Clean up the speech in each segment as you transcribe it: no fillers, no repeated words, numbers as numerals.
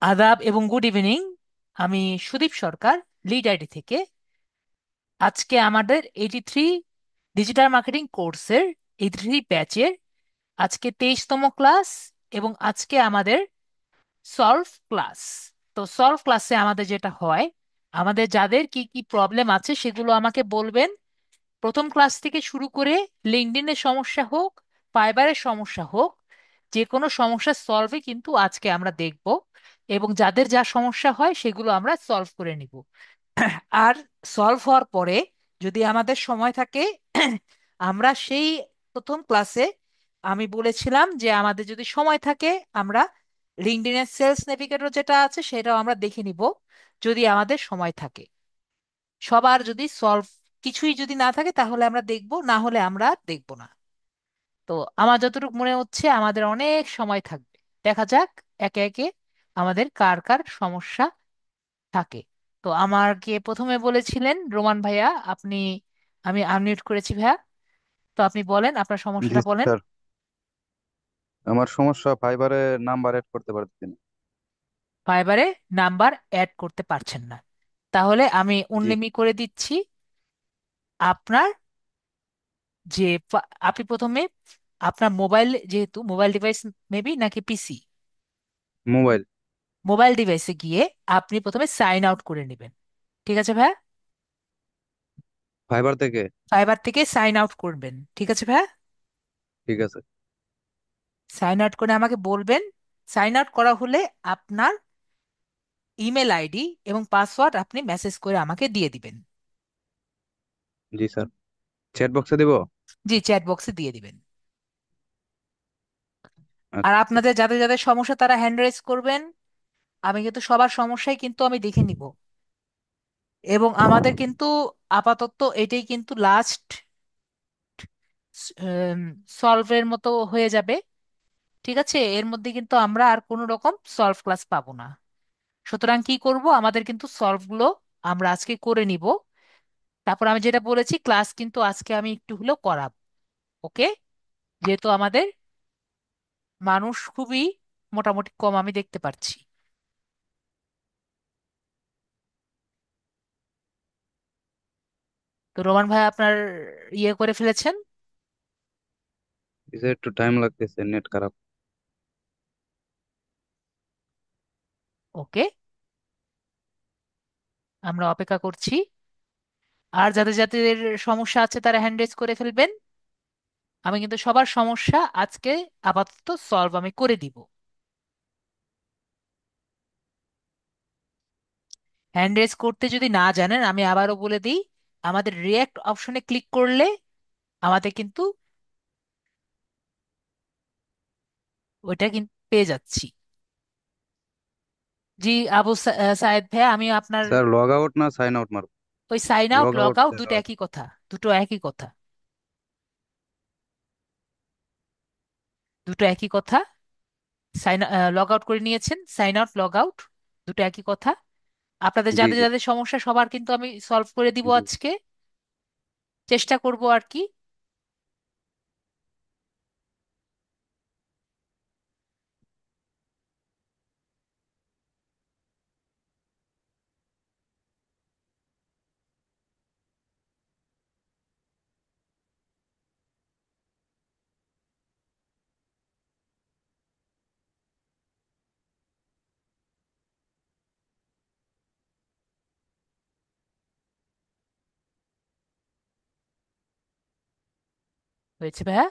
আদাব এবং good evening. আমি সুদীপ সরকার, লিড আইডি থেকে। আজকে আমাদের 83 ডিজিটাল মার্কেটিং কোর্সের 83 ব্যাচের আজকে 23তম ক্লাস, এবং আজকে আমাদের সলভ ক্লাস। তো সলভ ক্লাসে আমাদের যেটা হয়, আমাদের যাদের কি কি প্রবলেম আছে সেগুলো আমাকে বলবেন। প্রথম ক্লাস থেকে শুরু করে লিঙ্কডইনের সমস্যা হোক, ফাইবারের সমস্যা হোক, যে কোনো সমস্যা সলভে কিন্তু আজকে আমরা দেখব, এবং যাদের যা সমস্যা হয় সেগুলো আমরা সলভ করে নিব। আর সলভ হওয়ার পরে যদি আমাদের সময় থাকে, আমরা সেই প্রথম ক্লাসে আমি বলেছিলাম যে আমাদের যদি সময় থাকে আমরা লিঙ্কডইনের সেলস নেভিগেটর যেটা আছে সেটাও আমরা দেখে নিব, যদি আমাদের সময় থাকে। সবার যদি সলভ কিছুই যদি না থাকে তাহলে আমরা দেখব, না হলে আমরা দেখব না। তো আমার যতটুকু মনে হচ্ছে আমাদের অনেক সময় থাকবে। দেখা যাক একে একে আমাদের কার কার সমস্যা থাকে। তো আমাকে প্রথমে বলেছিলেন রোমান ভাইয়া, আপনি, আমি আনমিউট করেছি ভাইয়া। তো আপনি বলেন, আপনার জি সমস্যাটা বলেন। স্যার, আমার সমস্যা ফাইবারে নাম্বার অ্যাড করতে পারতেছি না। ফাইবারে নাম্বার অ্যাড করতে পারছেন না? তাহলে আমি জি, উন্নমি করে দিচ্ছি। আপনার যে আপনি প্রথমে আপনার মোবাইল, যেহেতু মোবাইল ডিভাইস মেবি নাকি পিসি, মোবাইল। মোবাইল ডিভাইসে গিয়ে আপনি প্রথমে সাইন আউট করে নেবেন। ঠিক আছে ভাইয়া? ফাইবার থেকে। ফাইবার থেকে সাইন আউট করবেন, ঠিক আছে ভাইয়া? ঠিক আছে। সাইন আউট করে আমাকে বলবেন। সাইন আউট করা হলে আপনার ইমেল আইডি এবং পাসওয়ার্ড আপনি মেসেজ করে আমাকে দিয়ে দিবেন। জি স্যার, চ্যাট বক্সে দিব। জি, চ্যাট বক্সে দিয়ে দিবেন। আর আচ্ছা। আপনাদের যাদের যাদের সমস্যা তারা হ্যান্ড রেজ করবেন। আমি কিন্তু সবার সমস্যাই কিন্তু আমি দেখে নিব, এবং আমাদের কিন্তু আপাতত এটাই কিন্তু লাস্ট সলভের মতো হয়ে যাবে। ঠিক আছে, এর মধ্যে কিন্তু আমরা আর কোনো রকম সলভ ক্লাস পাবো না। সুতরাং কি করব, আমাদের কিন্তু সলভ গুলো আমরা আজকে করে নিব। তারপর আমি যেটা বলেছি, ক্লাস কিন্তু আজকে আমি একটু হলেও করাবো। ওকে? যেহেতু আমাদের মানুষ খুবই মোটামুটি কম আমি দেখতে পাচ্ছি। তো রোমান ভাই আপনার ইয়ে করে ফেলেছেন। এই যে একটু টাইম লাগতেছে, নেট খারাপ। ওকে, আমরা অপেক্ষা করছি। আর যাদের যাদের সমস্যা আছে তারা হ্যান্ড রেজ করে ফেলবেন। আমি কিন্তু সবার সমস্যা আজকে আপাতত সলভ আমি করে দিব। হ্যান্ড রেজ করতে যদি না জানেন আমি আবারও বলে দিই, আমাদের রিয়্যাক্ট অপশনে ক্লিক করলে আমাদের কিন্তু ওইটা কিন্তু পেয়ে যাচ্ছি। জি, সায়েদ ভাই, আমি আপনার স্যার লগ আউট না সাইন আউট মারব? ওই sign out log log out out দেওয়া দুটো আছে। একই কথা। দুটো একই কথা। দুটো একই কথা। সাইন লগ আউট করে নিয়েছেন, সাইন আউট লগ আউট দুটো একই কথা। আপনাদের জি যাদের জি। যাদের সমস্যা সবার কিন্তু আমি সলভ করে দিব জি আজকে। চেষ্টা করব আর কি। হয়েছে ভাইয়া?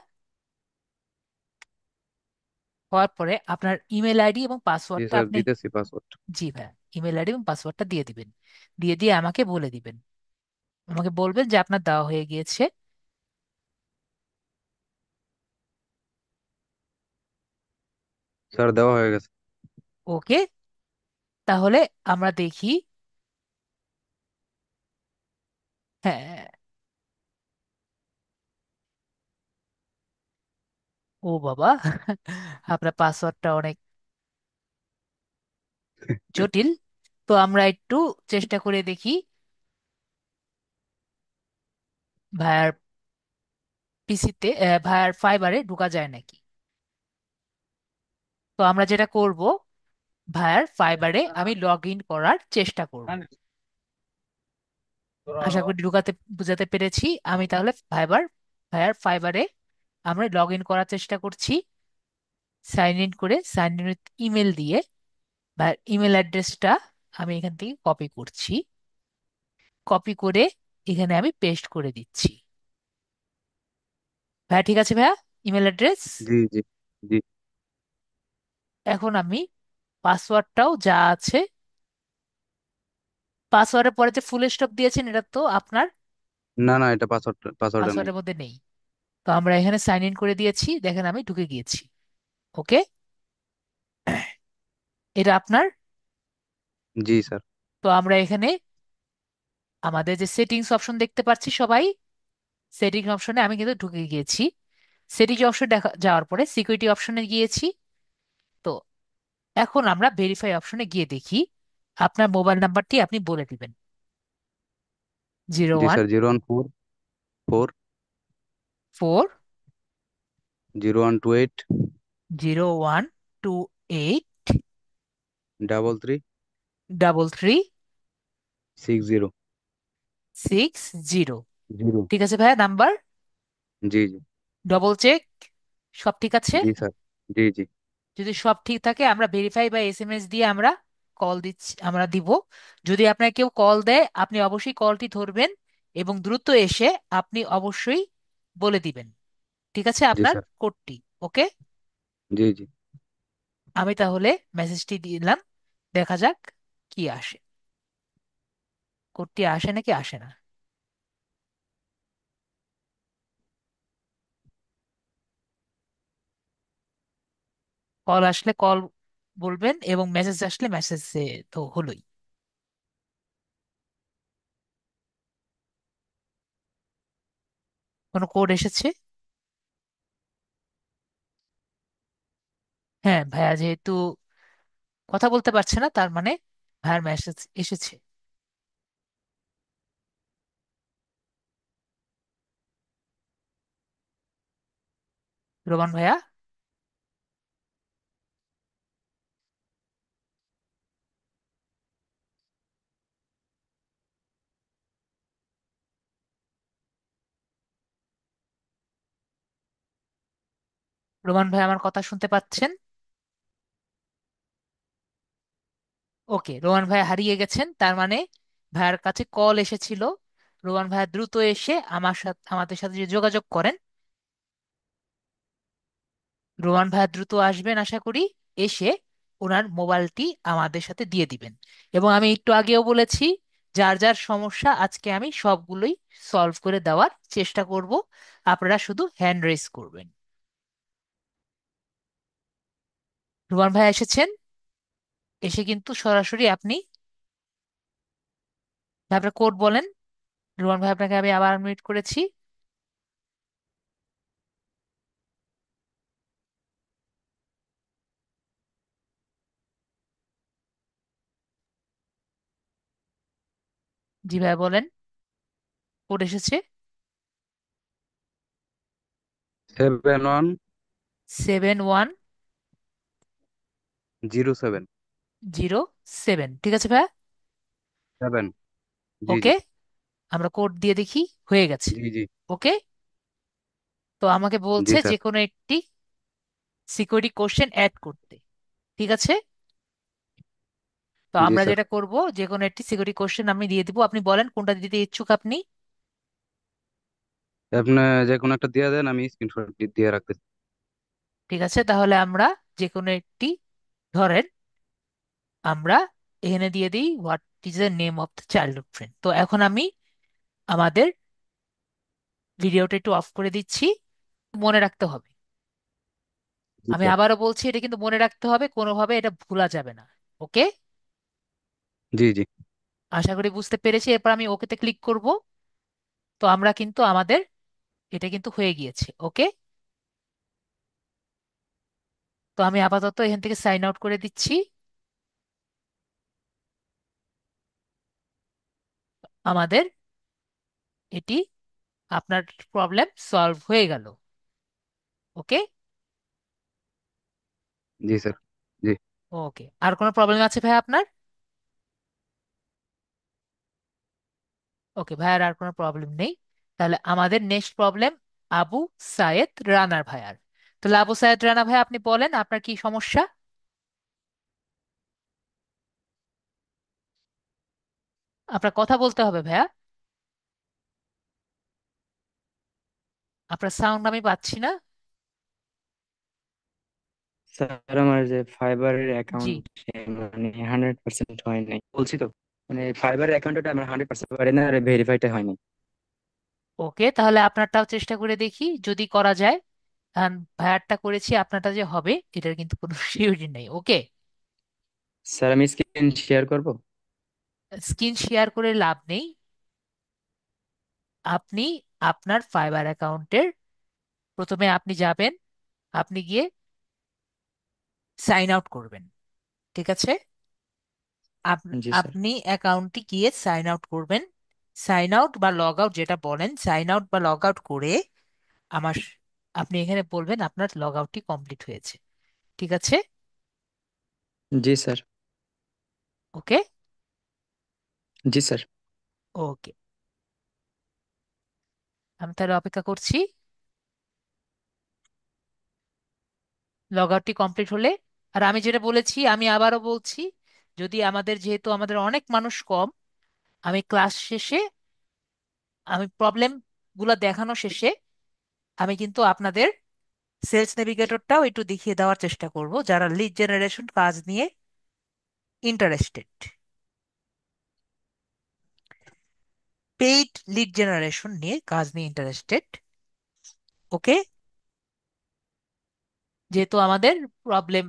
হওয়ার পরে আপনার ইমেল আইডি এবং জি পাসওয়ার্ডটা স্যার, আপনি, দিতেছি পাসওয়ার্ড। জি ভাইয়া, ইমেল আইডি এবং পাসওয়ার্ডটা দিয়ে দিবেন। দিয়ে দিয়ে আমাকে বলে দিবেন, আমাকে বলবেন যে আপনার দেওয়া হয়ে গিয়েছে। স্যার দেওয়া হয়ে গেছে। ওকে, তাহলে আমরা দেখি। হ্যাঁ। ও বাবা, আপনার পাসওয়ার্ডটা অনেক জটিল। তো আমরা একটু চেষ্টা করে দেখি ভাইয়ার পিসিতে, ভাইয়ার ফাইবারে ঢোকা যায় নাকি। তো আমরা যেটা করব, ভায়ার ফাইবারে আমি লগ ইন করার চেষ্টা করব। আশা করি ঢুকাতে বুঝাতে পেরেছি। আমি তাহলে ভায়ার ফাইবারে আমরা লগ ইন করার চেষ্টা করছি। সাইন ইন করে সাইন ইন ইমেল দিয়ে বা ইমেল অ্যাড্রেসটা আমি এখান থেকে কপি করছি। কপি করে এখানে আমি পেস্ট করে দিচ্ছি। ভাইয়া ঠিক আছে ভাইয়া, ইমেল অ্যাড্রেস। জি জি জি। এখন আমি পাসওয়ার্ডটাও যা আছে, পাসওয়ার্ডের পরে যে ফুল স্টপ দিয়েছেন এটা তো আপনার না না, এটা পাসওয়ার্ড পাসওয়ার্ডে নেই। পাসওয়ার্ডের মধ্যে নেই। তো আমরা এখানে সাইন ইন করে দিয়েছি, দেখেন আমি ঢুকে গিয়েছি। ওকে, এটা আপনার। জি স্যার। তো আমরা এখানে আমাদের যে সেটিংস অপশন দেখতে পাচ্ছি সবাই, সেটিংস অপশনে আমি কিন্তু ঢুকে গিয়েছি। সেটিংস অপশন দেখা যাওয়ার পরে সিকিউরিটি অপশনে গিয়েছি। তো এখন আমরা ভেরিফাই অপশনে গিয়ে দেখি। আপনার মোবাইল নাম্বারটি আপনি বলে দিবেন। জিরো জি ওয়ান স্যার, 0144 ফোর 0128 0128 33 33 60 60। জিরো। ঠিক আছে ভাইয়া, নাম্বার জি জি। ডবল চেক সব ঠিক আছে। জি স্যার। জি জি। যদি সব ঠিক থাকে আমরা ভেরিফাই বা এসএমএস দিয়ে আমরা কল দিচ্ছি, আমরা দিব। যদি আপনার কেউ কল দেয় আপনি অবশ্যই কলটি ধরবেন এবং দ্রুত এসে আপনি অবশ্যই বলে দিবেন, ঠিক আছে, জি আপনার স্যার। কোডটি। ওকে, জি জি। আমি তাহলে মেসেজটি দিলাম, দেখা যাক কি আসে। কোডটি আসে নাকি আসে না। কল আসলে কল বলবেন এবং মেসেজ আসলে মেসেজ তো হলোই। কোনো কোড এসেছে? হ্যাঁ ভাইয়া, যেহেতু কথা বলতে পারছে না তার মানে ভাইয়ার মেসেজ এসেছে। রোমান ভাইয়া, রোমান ভাই আমার কথা শুনতে পাচ্ছেন? ওকে, রোমান ভাই হারিয়ে গেছেন, তার মানে ভাইয়ার কাছে কল এসেছিল। রোমান ভাইয়া দ্রুত এসে আমাদের সাথে যে যোগাযোগ করেন। রোমান ভাইয়া দ্রুত আসবেন আশা করি, এসে ওনার মোবাইলটি আমাদের সাথে দিয়ে দিবেন। এবং আমি একটু আগেও বলেছি, যার যার সমস্যা আজকে আমি সবগুলোই সলভ করে দেওয়ার চেষ্টা করব। আপনারা শুধু হ্যান্ড রেজ করবেন। রোমান ভাই এসেছেন, এসে কিন্তু সরাসরি আপনি আপনার কোড বলেন। রোমান ভাই আপনাকে আমি আবার মিট করেছি। জি ভাই বলেন, কোড এসেছে। 7107। 7107, ঠিক আছে ভাই। 7। জি জি। ওকে, আমরা কোড দিয়ে দেখি, হয়ে গেছে। জি জি। ওকে, তো আমাকে জি বলছে যে স্যার। কোনো একটি সিকিউরিটি কোশ্চেন অ্যাড করতে। ঠিক আছে, তো জি আমরা স্যার। যেটা করব, যে কোনো একটি সিকিউরিটি কোশ্চেন আমি দিয়ে দিব, আপনি বলেন কোনটা দিতে ইচ্ছুক আপনি। আপনি যে কোনো একটা দিয়ে দেন, আমি স্ক্রিনশট দিয়ে রাখতেছি। ঠিক আছে, তাহলে আমরা যে কোনো একটি ধরেন, আমরা এখানে দিয়ে দিই what is the name of the childhood friend. তো এখন আমি আমাদের ভিডিওটা একটু অফ করে দিচ্ছি। মনে রাখতে হবে, জি আমি স্যার। আবারও বলছি, এটা কিন্তু মনে রাখতে হবে, কোনোভাবে এটা ভোলা যাবে না। ওকে, জি জি। আশা করি বুঝতে পেরেছি। এরপর আমি ওকেতে ক্লিক করব। তো আমরা কিন্তু আমাদের এটা কিন্তু হয়ে গিয়েছে। ওকে, তো আমি আপাতত এখান থেকে সাইন আউট করে দিচ্ছি। আমাদের এটি, আপনার প্রবলেম সলভ হয়ে গেল। ওকে, জি স্যার। জি। ওকে, আর কোনো প্রবলেম আছে ভাই আপনার? ওকে ভাইয়ার আর কোনো প্রবলেম নেই। তাহলে আমাদের নেক্সট প্রবলেম আবু সায়েদ রানার ভাইয়ার। তাহলে আবু সায়েদ রানা ভাই, আপনি বলেন আপনার কি সমস্যা। আপনার কথা বলতে হবে ভাইয়া, আপনার সাউন্ড আমি পাচ্ছি না। স্যার আমার যে ফাইবারের জি। অ্যাকাউন্ট মানে 100% হয় নাই বলছি তো, মানে ফাইবারের অ্যাকাউন্টটা আমার 100% পারে না, আর ভেরিফাইটা হয় নাই। ওকে, তাহলে আপনারটাও চেষ্টা করে দেখি যদি করা যায়। কারণ ভাইয়ারটা করেছি, আপনারটা যে হবে এটার কিন্তু কোনো সিওরিটি নেই। ওকে, স্যার আমি স্ক্রিন শেয়ার করব? স্ক্রিন শেয়ার করে লাভ নেই। আপনি আপনার ফাইবার অ্যাকাউন্টের প্রথমে আপনি যাবেন, আপনি গিয়ে সাইন আউট করবেন। ঠিক আছে? জি স্যার। আপনি অ্যাকাউন্টটি গিয়ে সাইন আউট করবেন। সাইন আউট বা লগ আউট যেটা বলেন, সাইন আউট বা লগ আউট করে আমার আপনি এখানে বলবেন আপনার লগ আউটটি কমপ্লিট হয়েছে। ঠিক আছে? জি স্যার। ওকে। জি স্যার। ওকে, আমি তাহলে অপেক্ষা করছি। লগ আউটটি কমপ্লিট হলে, আর আমি যেটা বলেছি আমি আবারও বলছি, যদি আমাদের যেহেতু আমাদের অনেক মানুষ কম, আমি ক্লাস শেষে আমি প্রবলেম গুলা দেখানো শেষে আমি কিন্তু আপনাদের সেলস নেভিগেটরটাও একটু দেখিয়ে দেওয়ার চেষ্টা করব, যারা লিড জেনারেশন কাজ নিয়ে ইন্টারেস্টেড। পেইড লিড জেনারেশন নিয়ে কাজ নিয়ে ইন্টারেস্টেড। ওকে, যেহেতু আমাদের প্রবলেম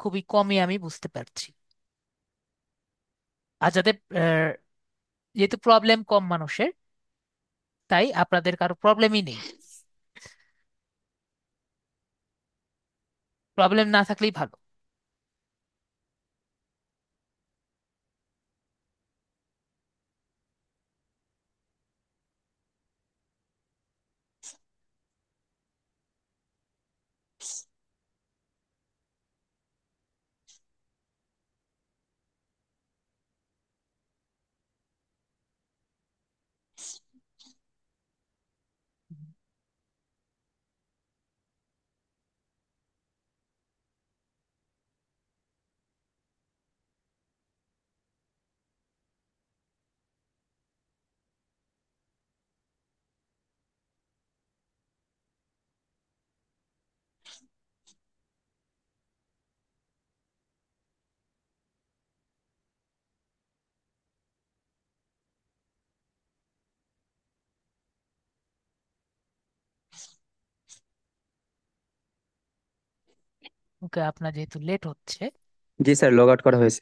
খুবই কমই আমি বুঝতে পারছি। আর যাদের যেহেতু প্রবলেম কম মানুষের, তাই আপনাদের কারো প্রবলেমই নেই। প্রবলেম না থাকলেই ভালো। ওকে, আপনার যেহেতু লেট হচ্ছে, জি স্যার, লগ আউট করা হয়েছে।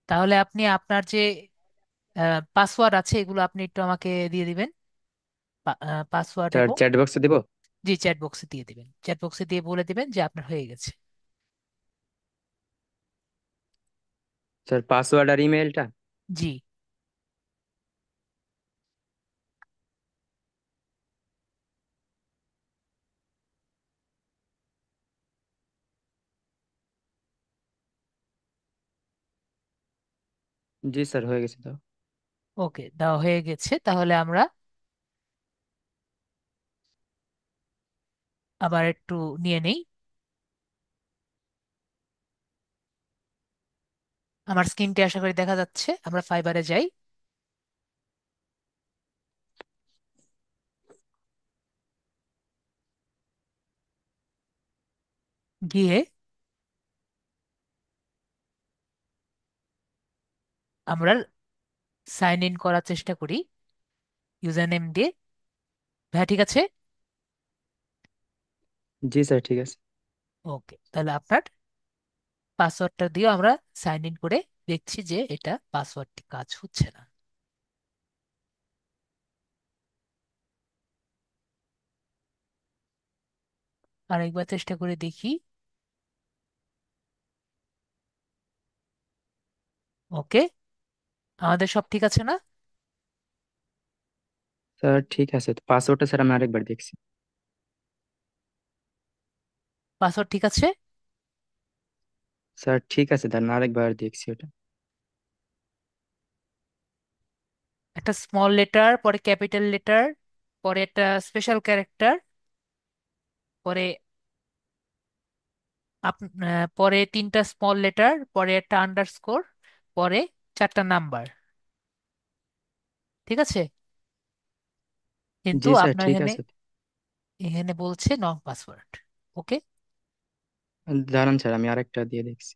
তাহলে আপনি আপনার যে পাসওয়ার্ড আছে এগুলো আপনি একটু আমাকে দিয়ে দিবেন। পাসওয়ার্ড স্যার এবং চ্যাট বক্সে দিব? জি, চ্যাট বক্সে দিয়ে দিবেন, চ্যাট বক্সে দিয়ে বলে দিবেন যে আপনার হয়ে গেছে। স্যার পাসওয়ার্ড আর ইমেলটা? জি। জি স্যার, হয়ে গেছে তো। ওকে, দেওয়া হয়ে গেছে। তাহলে আমরা আবার একটু নিয়ে নেই। আমার স্ক্রিনটি আশা করি দেখা যাচ্ছে। আমরা ফাইবারে যাই, গিয়ে আমরা সাইন ইন করার চেষ্টা করি ইউজার নেম দিয়ে। হ্যাঁ, ঠিক আছে। জি স্যার, ঠিক আছে। ওকে, তাহলে আপনার পাসওয়ার্ডটা দিয়ে আমরা সাইন ইন করে দেখছি যে এটা পাসওয়ার্ডটি কাজ হচ্ছে না। আরেকবার চেষ্টা করে দেখি। ওকে, আমাদের সব ঠিক আছে না? স্যার ঠিক আছে, তো পাসওয়ার্ডটা স্যার আমি আরেকবার দেখছি। পাসওয়ার্ড ঠিক আছে? স্যার ঠিক আছে, দাঁড়ান আরেকবার দেখছি ওটা। একটা স্মল লেটার, পরে ক্যাপিটাল লেটার, পরে একটা স্পেশাল ক্যারেক্টার, পরে পরে তিনটা স্মল লেটার, পরে একটা আন্ডারস্কোর, পরে চারটা নাম্বার। ঠিক আছে? কিন্তু জি স্যার আপনার ঠিক এখানে আছে। এখানে বলছে নং পাসওয়ার্ড। ওকে। দাঁড়ান স্যার, আমি আরেকটা দিয়ে দেখছি।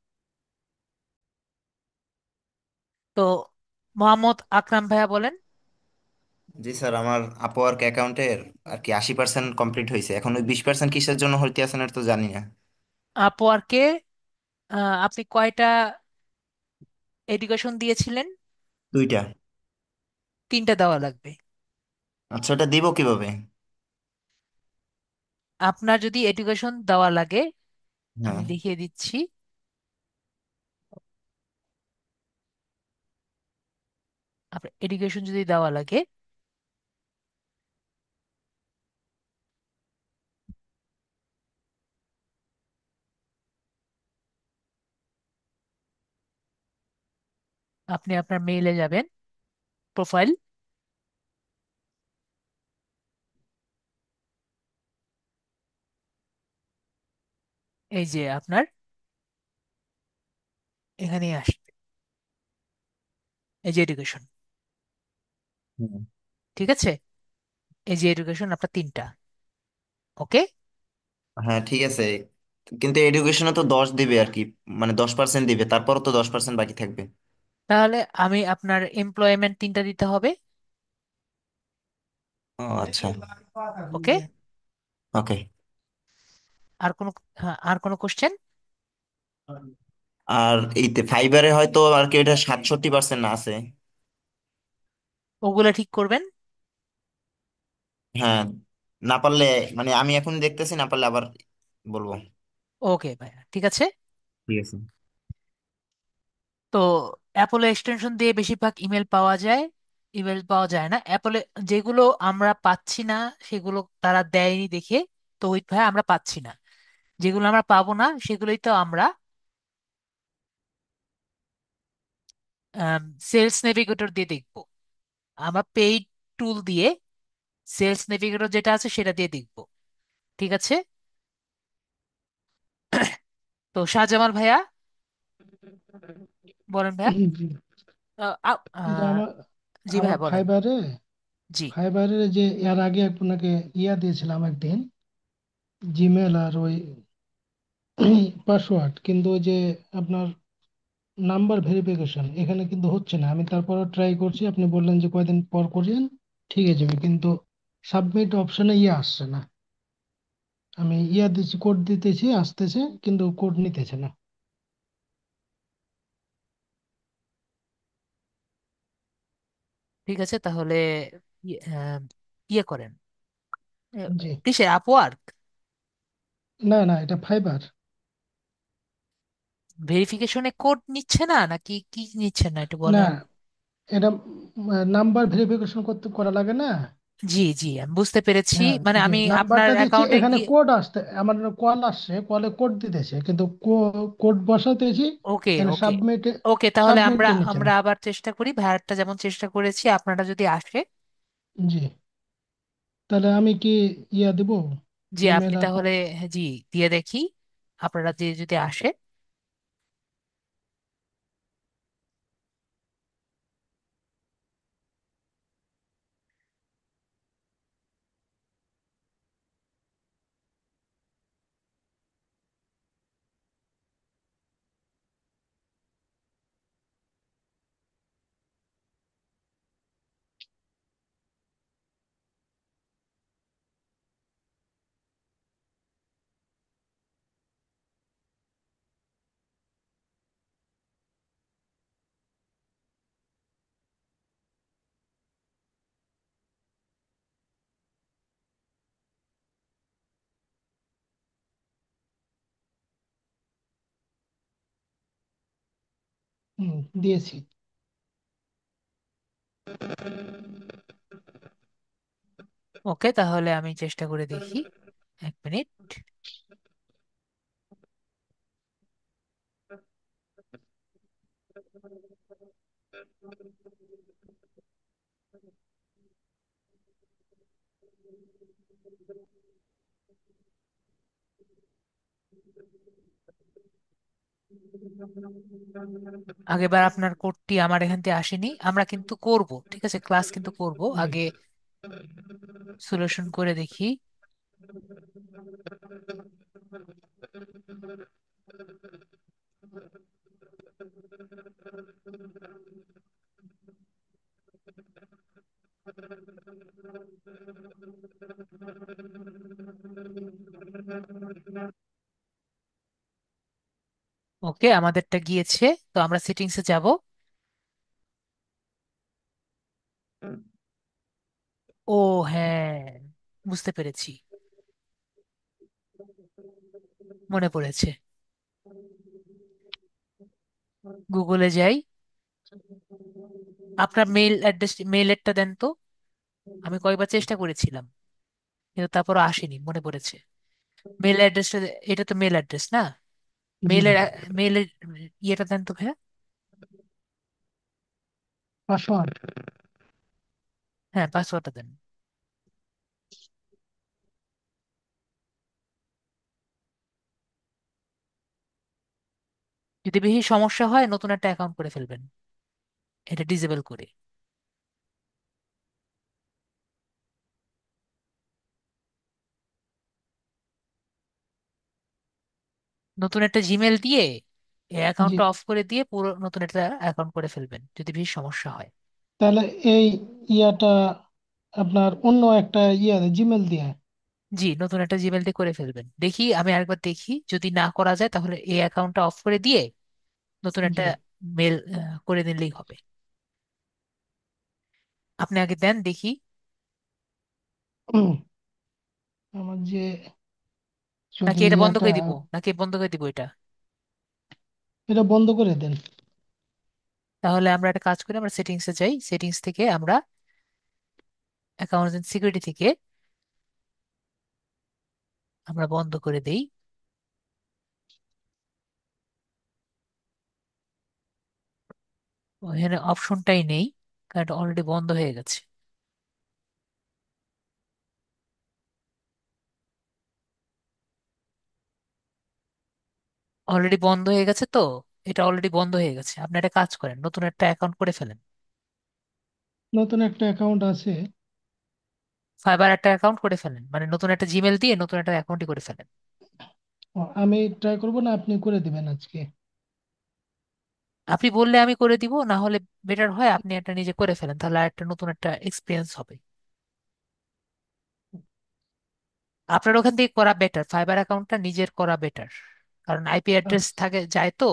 তো মোহাম্মদ আকরাম ভাইয়া বলেন। জি স্যার, আমার আপওয়ার্ক অ্যাকাউন্টের আর কি 80% কমপ্লিট হয়েছে। এখন ওই 20% কিসের জন্য হইতে আছেন এটা তো জানি না। আপওয়ার্কে আপনি কয়টা এডুকেশন দিয়েছিলেন? দুইটা। তিনটা দেওয়া লাগবে। আচ্ছা, ওটা দিব কিভাবে? আপনার যদি এডুকেশন দেওয়া লাগে, আমি হ্যাঁ। লিখিয়ে দিচ্ছি। আপনার এডুকেশন যদি দেওয়া লাগে, আপনি আপনার মেইলে যাবেন, প্রোফাইল, এই যে আপনার এখানে আসবে, এই যে এডুকেশন। হুম। ঠিক আছে? এই যে এডুকেশন আপনার তিনটা। ওকে। হ্যাঁ ঠিক আছে, কিন্তু এডুকেশনে তো 10 দিবে আর কি, মানে 10% দিবে, তারপরও তো 10% বাকি থাকবে। তাহলে আমি আপনার এমপ্লয়মেন্ট তিনটা দিতে হবে। ও আচ্ছা। ওকে। ওকে। আর কোনো, হ্যাঁ, আর কোনো কোশ্চেন? আর এইতে ফাইবারে হয়তো আর কি এটা 67% না আছে। ওগুলা ঠিক করবেন। হ্যাঁ, না পারলে, মানে আমি এখন দেখতেছি, না পারলে আবার বলবো। ওকে ভাইয়া, ঠিক আছে। ঠিক আছে। তো অ্যাপোলো এক্সটেনশন দিয়ে বেশিরভাগ ইমেল পাওয়া যায়। ইমেল পাওয়া যায় না অ্যাপোলো, যেগুলো আমরা পাচ্ছি না সেগুলো তারা দেয়নি দেখে, তো ওই ভাই আমরা পাচ্ছি না। যেগুলো আমরা পাবো না সেগুলোই তো আমরা সেলস নেভিগেটর দিয়ে দেখবো। আমরা পেইড টুল দিয়ে সেলস নেভিগেটর যেটা আছে সেটা দিয়ে দেখবো। ঠিক আছে? তো শাহজামাল ভাইয়া বলেন ভাইয়া। জি। আহ, আহ, যে আহ, আমার জি আমার ভাইয়া বলেন। ফাইবারে জি। ফাইবারে যে এর আগে আপনাকে দিয়েছিলাম একদিন, জিমেল আর ওই পাসওয়ার্ড, কিন্তু ওই যে আপনার নাম্বার ভেরিফিকেশন এখানে কিন্তু হচ্ছে না। আমি তারপরও ট্রাই করছি, আপনি বললেন যে কয়দিন পর করিয়েন, ঠিক আছে, কিন্তু সাবমিট অপশনে আসছে না। আমি দিচ্ছি, কোড দিতেছি, আসতেছে, কিন্তু কোড নিতেছে না। ঠিক আছে তাহলে ইয়ে করেন। জি। কিসের আপওয়ার্ক? না না, এটা ফাইবার। ভেরিফিকেশনে কোড নিচ্ছে না নাকি কি নিচ্ছে না একটু না, বলেন। এটা নাম্বার ভেরিফিকেশন করা লাগে না। জি জি, আমি বুঝতে পেরেছি, হ্যাঁ, মানে যে আমি আপনার নাম্বারটা দিচ্ছি, অ্যাকাউন্টে এখানে গিয়ে। কোড আসতে, আমার কল আসছে, কলে কোড দিতেছে, কিন্তু কোড বসাতেছি, ওকে এখানে ওকে। সাবমিট ওকে তাহলে আমরা সাবমিটে নিচ্ছে না। আমরা আবার চেষ্টা করি, ভাইয়ারটা যেমন চেষ্টা করেছি আপনারা যদি আসে। জি। তাহলে আমি কি দিব, জি আপনি ইমেল আর তাহলে, হ্যাঁ, জি, দিয়ে দেখি আপনারা দিয়ে যদি আসে। দিয়েছি। ওকে তাহলে আমি চেষ্টা করে দেখি, 1 মিনিট। আগেরবার আপনার কোডটি আমার এখান থেকে আসেনি, আমরা কিন্তু করব, ঠিক আছে, ক্লাস কিন্তু করব। জি। আগে সলিউশন করে দেখি। ওকে, আমাদেরটা গিয়েছে। তো আমরা সেটিংসে যাব। ও হ্যাঁ, বুঝতে পেরেছি, মনে পড়েছে। গুগলে যাই। আপনার মেইল অ্যাড্রেস, মেইলেরটা দেন তো। আমি কয়েকবার চেষ্টা করেছিলাম, কিন্তু তারপর আসেনি, মনে পড়েছে। মেল অ্যাড্রেসটা, এটা তো মেল অ্যাড্রেস না? জি জি। মেলের মেলের ইয়েটা দেন তো ভাইয়া। পাসওয়ার্ড। হ্যাঁ, পাসওয়ার্ডটা দেন। যদি বেশি সমস্যা হয় নতুন একটা অ্যাকাউন্ট করে ফেলবেন, এটা ডিসেবল করে। নতুন একটা জিমেল দিয়ে এই জি। অ্যাকাউন্টটা অফ করে দিয়ে পুরো নতুন একটা অ্যাকাউন্ট করে ফেলবেন যদি বেশি সমস্যা হয়। তাহলে এই ইয়াটা আপনার অন্য একটা ইয়া জিমেল দিয়ে। জি, নতুন একটা জিমেল দিয়ে করে ফেলবেন। দেখি, আমি আরেকবার দেখি, যদি না করা যায় তাহলে এই অ্যাকাউন্টটা অফ করে দিয়ে নতুন একটা জি। মেল করে দিলেই হবে। আপনি আগে দেন দেখি। হুম, আমার যে নাকি যদি এটা বন্ধ ইয়াটা, করে দিব, নাকি বন্ধ করে দিব এটা? এটা বন্ধ করে দেন। তাহলে আমরা একটা কাজ করি, আমরা সেটিংসে যাই, সেটিংস থেকে আমরা অ্যাকাউন্ট সিকিউরিটি থেকে আমরা বন্ধ করে দেই। ওখানে অপশনটাই নেই, কারণ এটা অলরেডি বন্ধ হয়ে গেছে। অলরেডি বন্ধ হয়ে গেছে তো, এটা অলরেডি বন্ধ হয়ে গেছে। আপনি একটা কাজ করেন, নতুন একটা অ্যাকাউন্ট করে ফেলেন। নতুন একটা অ্যাকাউন্ট আছে। ফাইবার একটা অ্যাকাউন্ট করে ফেলেন, মানে নতুন একটা জিমেল দিয়ে নতুন একটা অ্যাকাউন্টই করে ফেলেন। আমি ট্রাই করব না আপনি করে দিবেন আজকে? আপনি বললে আমি করে দিব, না হলে বেটার হয় আপনি একটা নিজে করে ফেলেন, তাহলে আর একটা নতুন একটা এক্সপিরিয়েন্স হবে। আপনার ওখান থেকে করা বেটার, ফাইবার অ্যাকাউন্টটা নিজের করা বেটার, কারণ আইপি অ্যাড্রেস আচ্ছা। থাকে যায় তো,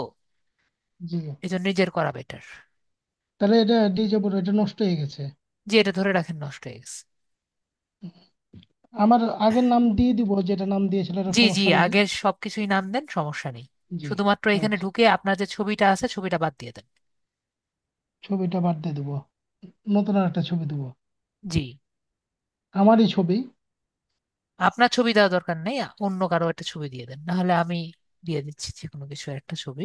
জি। এই জন্য নিজের করা বেটার। তাহলে এটা ডিজেবল, এটা নষ্ট হয়ে গেছে। যে এটা ধরে রাখেন নষ্ট হয়ে গেছে। আমার আগের নাম দিয়ে দিব, যেটা নাম দিয়েছিল, এটা জি জি, সমস্যা নাই। আগের সবকিছুই নাম দেন, সমস্যা নেই। জি। শুধুমাত্র এখানে আচ্ছা, ঢুকে আপনার যে ছবিটা আছে ছবিটা বাদ দিয়ে দেন। ছবিটা বাদ দিয়ে দেবো, নতুন আর একটা ছবি দেবো। জি, আমারই ছবি। আপনার ছবি দেওয়া দরকার নেই, অন্য কারো একটা ছবি দিয়ে দেন, না হলে আমি দিয়ে দিচ্ছি যে কোনো কিছু একটা ছবি।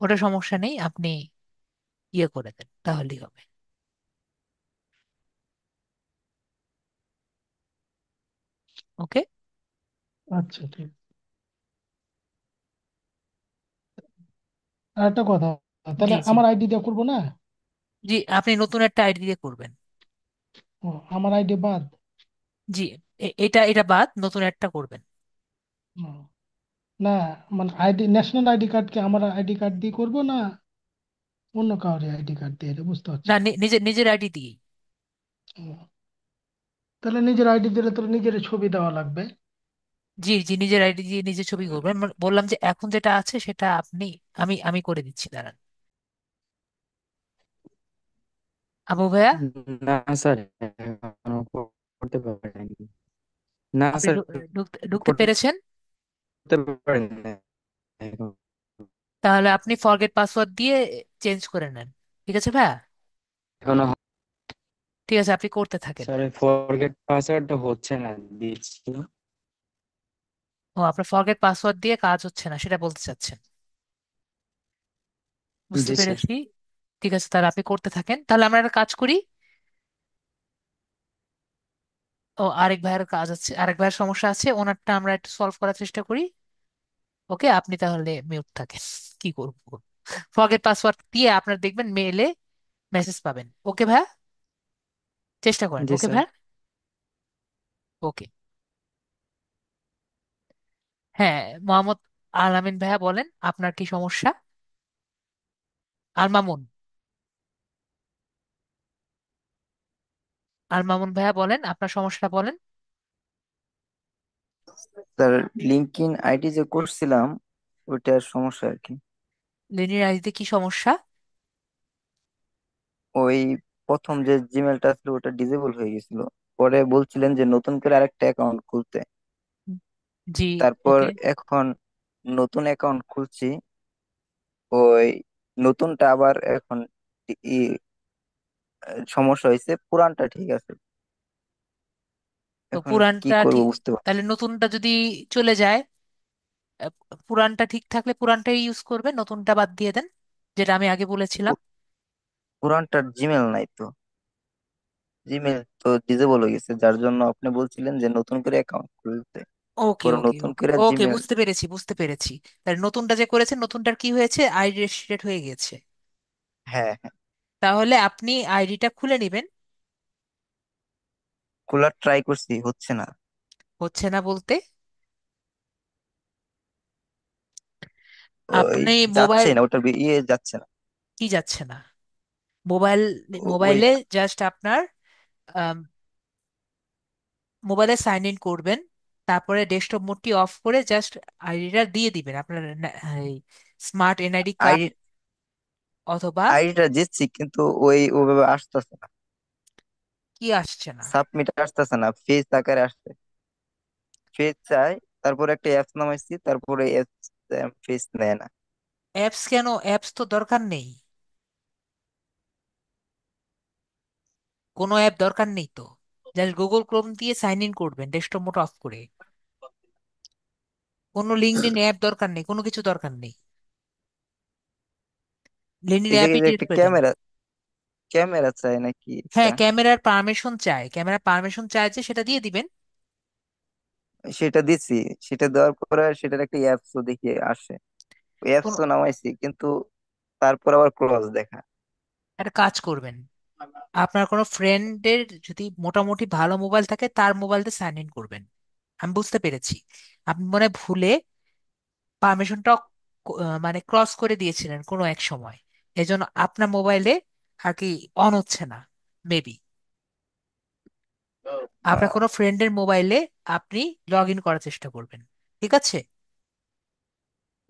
ওটা সমস্যা নেই, আপনি ইয়ে করে দেন তাহলেই হবে। ওকে। আচ্ছা, ঠিক। আর একটা কথা, জি তাহলে জি আমার আইডি দিয়ে করবো না? জি, আপনি নতুন একটা আইডি দিয়ে করবেন। ও, আমার আইডি বাদ? জি, এটা এটা বাদ, নতুন একটা করবেন। ও, না, মানে আইডি, ন্যাশনাল আইডি কার্ড কি আমার আইডি কার্ড দিয়ে করবো না অন্য কাউরে আইডি কার্ড দিয়ে? এটা বুঝতে পারছি না, না। নিজের নিজের আইডি দিয়েই। ও, তাহলে নিজের আইডি দিলে তো নিজের ছবি দেওয়া লাগবে। জি জি, নিজের আইডি দিয়ে নিজের ছবি করবেন। বললাম যে এখন যেটা আছে সেটা আপনি, আমি আমি করে দিচ্ছি, দাঁড়ান। আবু ভাইয়া, না স্যার, এখনো করতে পারিনি। না আপনি স্যার, ঢুকতে ঢুকতে করতে পেরেছেন? পারিনি এখন। তাহলে আপনি ফরগেট পাসওয়ার্ড দিয়ে চেঞ্জ করে নেন। ঠিক আছে ভাইয়া? এখনো ঠিক আছে, আপনি করতে থাকেন। স্যার, ফরগেট পাসওয়ার্ডটা হচ্ছে না, দিচ্ছি। ও, আপনার ফরগেট পাসওয়ার্ড দিয়ে কাজ হচ্ছে না সেটা বলতে চাচ্ছেন? বুঝতে জি স্যার। পেরেছি। ঠিক আছে, তাহলে আপনি করতে থাকেন। তাহলে আমরা একটা কাজ করি। ও, আরেক ভাইয়ের কাজ আছে, আরেক ভাইয়ের সমস্যা আছে, ওনারটা আমরা একটু সলভ করার চেষ্টা করি। ওকে, আপনি তাহলে মিউট থাকেন। কি করবো, ফরগেট পাসওয়ার্ড দিয়ে আপনার দেখবেন মেইলে মেসেজ পাবেন। ওকে ভাইয়া, চেষ্টা করেন। জি ওকে স্যার। ভাইয়া। ওকে। হ্যাঁ, মোহাম্মদ আলামিন ভাইয়া বলেন আপনার কি সমস্যা। আলমামুন, আলমামুন ভাইয়া বলেন আপনার সমস্যাটা বলেন। স্যার, লিঙ্কডইন আইডি যে করছিলাম ওইটার সমস্যা আর কি। লিনিয়ার আইডিতে কি সমস্যা? ওই প্রথম যে জিমেলটা ছিল ওটা ডিজেবল হয়ে গেছিল। পরে বলছিলেন যে নতুন করে আরেকটা অ্যাকাউন্ট খুলতে। জি। তারপর ওকে। এখন নতুন অ্যাকাউন্ট খুলছি, ওই নতুনটা আবার এখন ই- সমস্যা হয়েছে, পুরানটা ঠিক আছে। তো এখন কি পুরানটা করব ঠিক, বুঝতে তাহলে পারছি না। নতুনটা যদি চলে যায়, আহ, পুরানটা ঠিক থাকলে পুরানটাই ইউজ করবে, নতুনটা বাদ দিয়ে দেন, যেটা আমি আগে বলেছিলাম। পুরানটার জিমেল নাই তো, জিমেল তো ডিজেবল হয়ে গেছে, যার জন্য আপনি বলছিলেন যে নতুন করে অ্যাকাউন্ট খুলতে। ওকে পরে ওকে নতুন ওকে করে ওকে, জিমেল। বুঝতে পেরেছি বুঝতে পেরেছি। তাহলে নতুনটা যে করেছেন, নতুনটার কি হয়েছে, আইডি রেস্ট্রিক্টেড হয়ে গেছে। হ্যাঁ হ্যাঁ, তাহলে আপনি আইডিটা খুলে নেবেন। খোলার ট্রাই করছি, হচ্ছে না। হচ্ছে না বলতে? ওই আপনি যাচ্ছে মোবাইল, না, ওটা যাচ্ছে না। কি যাচ্ছে না? মোবাইল, ওই মোবাইলে জাস্ট আপনার মোবাইলে সাইন ইন করবেন, তারপরে ডেস্কটপ মোডটি অফ করে জাস্ট আইডিটা দিয়ে দিবেন আপনার স্মার্ট এনআইডি কার্ড আইডি অথবা। আইডিটা দিচ্ছি কিন্তু ওই ওভাবে আসতেছে না, কি আসছে না? সাবমিট আসতেছে না, ফেস আকারে আসছে। ফেস চাই, তারপরে একটা অ্যাপস নামাইছি, তারপরে ফেস নেয় না। অ্যাপস কেন? অ্যাপস তো দরকার নেই, কোনো অ্যাপ দরকার নেই তো। জাস্ট গুগল ক্রোম দিয়ে সাইন ইন করবেন ডেস্কটপ মোড অফ করে। কোনো লিঙ্কডইন অ্যাপ দরকার নেই, কোনো কিছু দরকার নেই। লিঙ্কডইন এই অ্যাপই জায়গায় যে ডিলিট একটা করে দেন। ক্যামেরা ক্যামেরা চাই নাকি হ্যাঁ, একটা, ক্যামেরার পারমিশন চাই, ক্যামেরা পারমিশন চাই, যে সেটা দিয়ে দিবেন। সেটা দিছি। সেটা দেওয়ার পরে সেটার একটা অ্যাপসও দেখি আসে, ওই কোন, অ্যাপসও নামাইছি কিন্তু তারপর আবার ক্লোজ দেখা। একটা কাজ করবেন, আপনার কোনো ফ্রেন্ডের যদি মোটামুটি ভালো মোবাইল থাকে তার মোবাইল দিয়ে সাইন ইন করবেন। আমি বুঝতে পেরেছি, আপনি মনে হয় ভুলে পারমিশনটা মানে ক্রস করে দিয়েছিলেন কোনো এক সময়, এজন্য আপনার মোবাইলে আর কি অন হচ্ছে না মেবি। আপনার আহ, কোনো ফ্রেন্ডের মোবাইলে আপনি লগ ইন করার চেষ্টা করবেন। ঠিক আছে?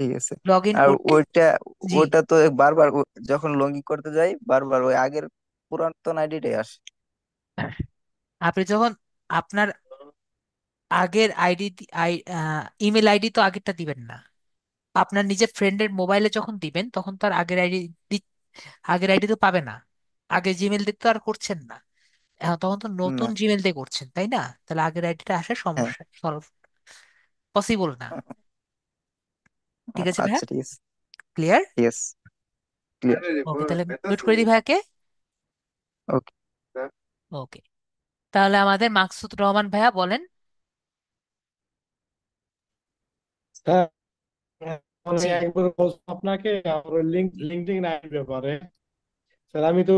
ঠিক আছে। লগ ইন আর করতে, ওইটা জি, ওইটা তো বারবার যখন লগ ইন করতে যাই বারবার ওই আগের পুরাতন আইডিটাই আসে। আপনি যখন আপনার আগের আইডি, ইমেল আইডি তো আগেরটা দিবেন না। আপনার নিজের ফ্রেন্ডের মোবাইলে যখন দিবেন তখন তার আগের আইডি, আগের আইডি তো পাবে না। আগে জিমেল দিয়ে তো আর করছেন না, এখন তখন তো নতুন না। জিমেল দিয়ে করছেন, তাই না? তাহলে আগের আইডিটা আসার হ্যাঁ। সমস্যা সলভ পসিবল না। ঠিক আছে ভাইয়া, আচ্ছা ঠিক আছে। ক্লিয়ার? ঠিক আছে, ক্লিয়ার। ওকে, তাহলে মিউট করে দিই ভাইয়াকে। ওকে। ওকে, তাহলে আমাদের মাকসুদ রহমান ভাইয়া বলেন। স্যার, আমি জি। একবার বলছি আপনাকে আমার লিঙ্কডইন আইডির ব্যাপারে। স্যার, আমি তো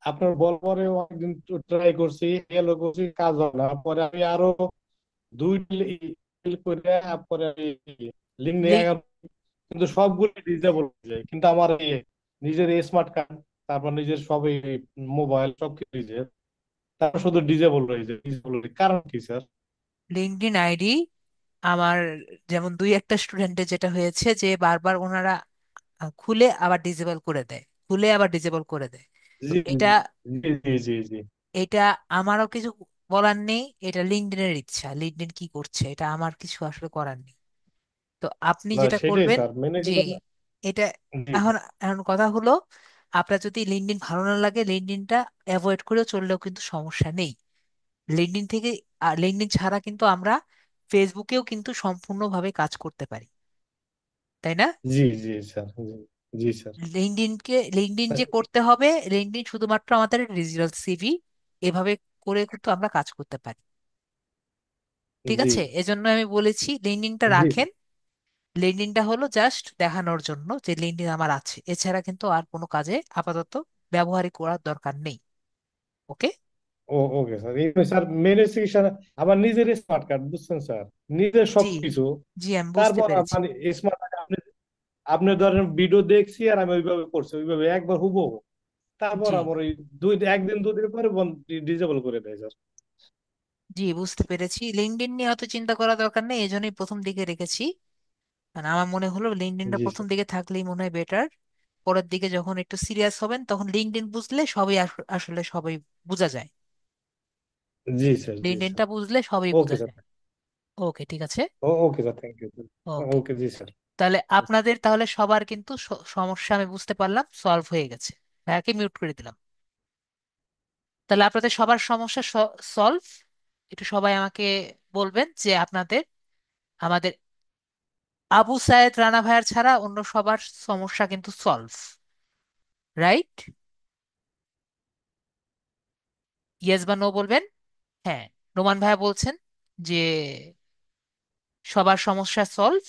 আপনার বল পরে অনেকদিন ট্রাই করছি, গেল করছি, কাজ হয় না। পরে আমি আরো দুই করে পরে আমি লিঙ্ক, লিঙ্কডইন, কিন্তু সবগুলো ডিসেবল হয়ে যায়। কিন্তু আমার নিজের স্মার্ট কার্ড, তারপর নিজের সবই, মোবাইল সবকিছু নিজের, তারপর শুধু ডিসেবল হয়ে যায়। ডিসেবল কারণ কি স্যার? লিঙ্কডইন আইডি আমার, যেমন দুই একটা স্টুডেন্টের যেটা হয়েছে যে বারবার ওনারা খুলে আবার ডিসেবল করে দেয়, খুলে আবার ডিসেবল করে দেয়। তো জি এটা, জি জি জি জি। এটা আমারও কিছু বলার নেই, এটা লিঙ্কডইনের ইচ্ছা, লিঙ্কডইন কি করছে এটা আমার কিছু আসলে করার নেই। তো আপনি না, যেটা সেটাই করবেন, স্যার, মেনে জি, নিতে এটা, জি এখন এখন কথা হলো, আপনার যদি লিঙ্কডইন ভালো না লাগে, লিঙ্কডইনটা অ্যাভয়েড করেও চললেও কিন্তু সমস্যা নেই। লিঙ্কডইন থেকে, লিঙ্কডইন ছাড়া কিন্তু আমরা ফেসবুকেও কিন্তু সম্পূর্ণভাবে কাজ করতে পারি, তাই না? জি জি স্যার, জি জি স্যার। লিঙ্কডইন যে করতে হবে, লিঙ্কডইন শুধুমাত্র আমাদের রেজিউনাল সিভি এভাবে করে কিন্তু আমরা কাজ করতে পারি। ঠিক জি আছে, এজন্য আমি বলেছি লিঙ্কডইনটা জি রাখেন। লিঙ্কডইনটা হলো জাস্ট দেখানোর জন্য যে লিঙ্কডইন আমার আছে, এছাড়া কিন্তু আর কোনো কাজে আপাতত ব্যবহারই করার দরকার নেই। ওকে। ওকে স্যার, এই স্যার মেন হচ্ছে কি স্যার, আমার নিজের স্মার্ট কার্ড বুঝছেন স্যার, নিজের জি, সবকিছু। জি আমি বুঝতে তারপর পেরেছি। মানে স্মার্ট কার্ড আপনি আপনি ধরেন ভিডিও দেখছি আর আমি ওইভাবে করছি, ওইভাবে একবার হুবহু। তারপর জি, আমার ওই একদিন দুদিন পরে ডিজেবল করে দেয় স্যার। জি বুঝতে পেরেছি। লিঙ্কডইন নিয়ে অত চিন্তা করা দরকার নেই, এই জন্যই প্রথম দিকে রেখেছি। মানে আমার মনে হলো লিঙ্কডইনটা জি প্রথম স্যার। দিকে থাকলেই মনে হয় বেটার। পরের দিকে যখন একটু সিরিয়াস হবেন তখন লিঙ্কডইন বুঝলে সবই আসলে সবই বোঝা যায়। জি স্যার। জি স্যার। লিঙ্কডইনটা বুঝলে সবই ওকে বোঝা স্যার। যায়। ওকে, ঠিক আছে। Okay sir, thank you. Okay, okay ji sir. তাহলে আপনাদের তাহলে সবার কিন্তু সমস্যা আমি বুঝতে পারলাম সলভ হয়ে গেছে। ভাইয়াকে মিউট করে দিলাম। তাহলে আপনাদের সবার সমস্যা সলভ। একটু সবাই আমাকে বলবেন যে আপনাদের, আমাদের আবু সায়েদ রানা ভাইয়ার ছাড়া অন্য সবার সমস্যা কিন্তু সলভ, রাইট? ইয়েস বা নো বলবেন। হ্যাঁ, নোমান ভাইয়া বলছেন যে সবার সমস্যা সলভ।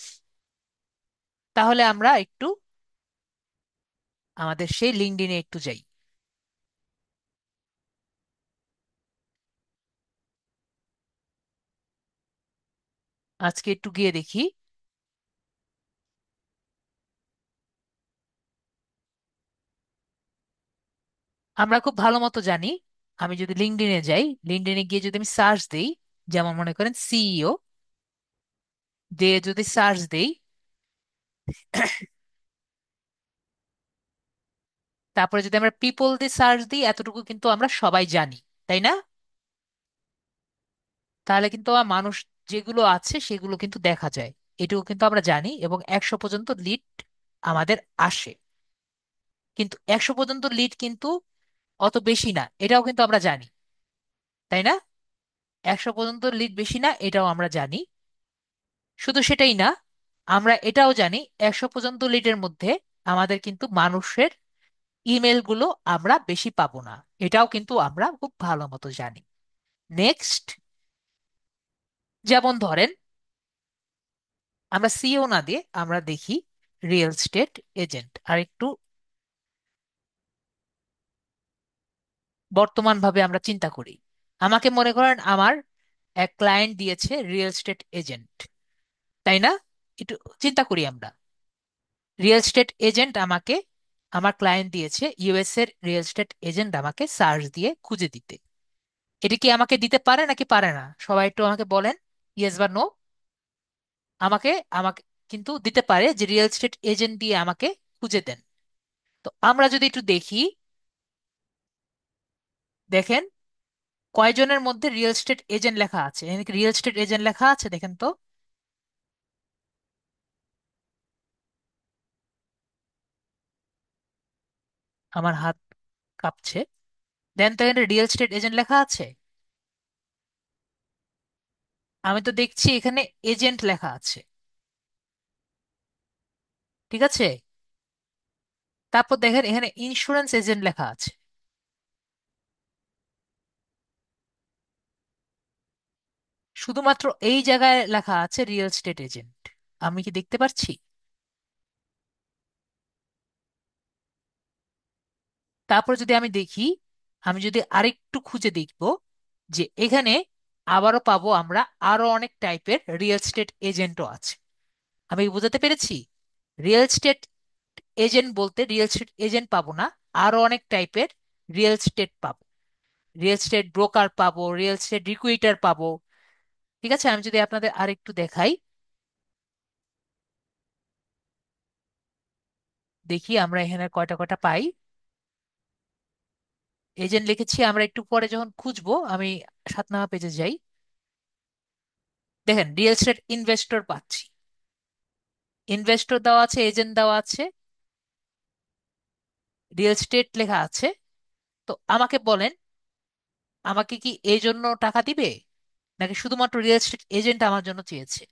তাহলে আমরা একটু আমাদের সেই লিঙ্কডইনে একটু যাই। আজকে একটু গিয়ে দেখি। আমরা খুব ভালো মতো জানি, আমি যদি লিঙ্কডইনে যাই, লিঙ্কডইনে গিয়ে যদি আমি সার্চ দিই, যেমন মনে করেন সিইও দিয়ে যদি সার্চ দেই, তারপরে যদি আমরা পিপল দিয়ে সার্চ দিই, এতটুকু কিন্তু আমরা সবাই জানি, তাই না? তাহলে কিন্তু আমার মানুষ যেগুলো আছে সেগুলো কিন্তু দেখা যায়, এটুকু কিন্তু আমরা জানি, এবং 100 পর্যন্ত লিড আমাদের আসে। কিন্তু 100 পর্যন্ত লিড কিন্তু অত বেশি না, এটাও কিন্তু আমরা জানি, তাই না? 100 পর্যন্ত লিড বেশি না, এটাও আমরা জানি। শুধু সেটাই না, আমরা এটাও জানি 100 পর্যন্ত লিডের মধ্যে আমাদের কিন্তু মানুষের ইমেল গুলো আমরা বেশি পাবো না, এটাও কিন্তু আমরা খুব ভালো মতো জানি। নেক্সট, যেমন ধরেন আমরা সিও না দিয়ে আমরা দেখি রিয়েল স্টেট এজেন্ট, আর একটু বর্তমান ভাবে আমরা চিন্তা করি। আমাকে মনে করেন আমার এক ক্লায়েন্ট দিয়েছে রিয়েল স্টেট এজেন্ট, তাই না? একটু চিন্তা করি আমরা। রিয়েল স্টেট এজেন্ট আমাকে, আমার ক্লায়েন্ট দিয়েছে ইউএস এর রিয়েল স্টেট এজেন্ট আমাকে সার্চ দিয়ে খুঁজে দিতে। এটা কি আমাকে দিতে পারে নাকি পারে না? সবাই একটু আমাকে বলেন, ইয়েস বা নো। আমাকে আমাকে কিন্তু দিতে পারে যে রিয়েল এস্টেট এজেন্ট দিয়ে আমাকে খুঁজে দেন। তো আমরা যদি একটু দেখি, দেখেন কয়জনের মধ্যে রিয়েল এস্টেট এজেন্ট লেখা আছে, এখানে কি রিয়েল এস্টেট এজেন্ট লেখা আছে? দেখেন তো। আমার হাত কাঁপছে। দেন তো এখানে রিয়েল এস্টেট এজেন্ট লেখা আছে? আমি তো দেখছি এখানে এজেন্ট লেখা আছে। ঠিক আছে, তারপর দেখেন এখানে ইন্স্যুরেন্স এজেন্ট লেখা আছে। শুধুমাত্র এই জায়গায় লেখা আছে রিয়েল এস্টেট এজেন্ট। আমি কি দেখতে পাচ্ছি? তারপর যদি আমি দেখি, আমি যদি আরেকটু খুঁজে দেখব, যে এখানে আবারও পাবো আমরা আরো অনেক টাইপের রিয়েল এস্টেট এজেন্টও আছে। আমি কি বোঝাতে পেরেছি? রিয়েল এস্টেট এজেন্ট বলতে রিয়েল এস্টেট এজেন্ট পাবো না, আরো অনেক টাইপের রিয়েল এস্টেট পাবো। রিয়েল এস্টেট ব্রোকার পাবো, রিয়েল এস্টেট রিকুইটার পাবো। ঠিক আছে, আমি যদি আপনাদের আরেকটু দেখাই, দেখি আমরা এখানে কয়টা কয়টা পাই। এজেন্ট লিখেছি, আমরা একটু পরে যখন খুঁজবো, আমি 7 নম্বর পেজে যাই। দেখেন রিয়েল এস্টেট ইনভেস্টর পাচ্ছি, ইনভেস্টর দেওয়া আছে, এজেন্ট দেওয়া আছে, রিয়েল এস্টেট লেখা আছে। তো আমাকে বলেন, আমাকে কি এই জন্য টাকা দিবে, নাকি শুধুমাত্র রিয়েল এস্টেট এজেন্ট আমার জন্য চেয়েছে?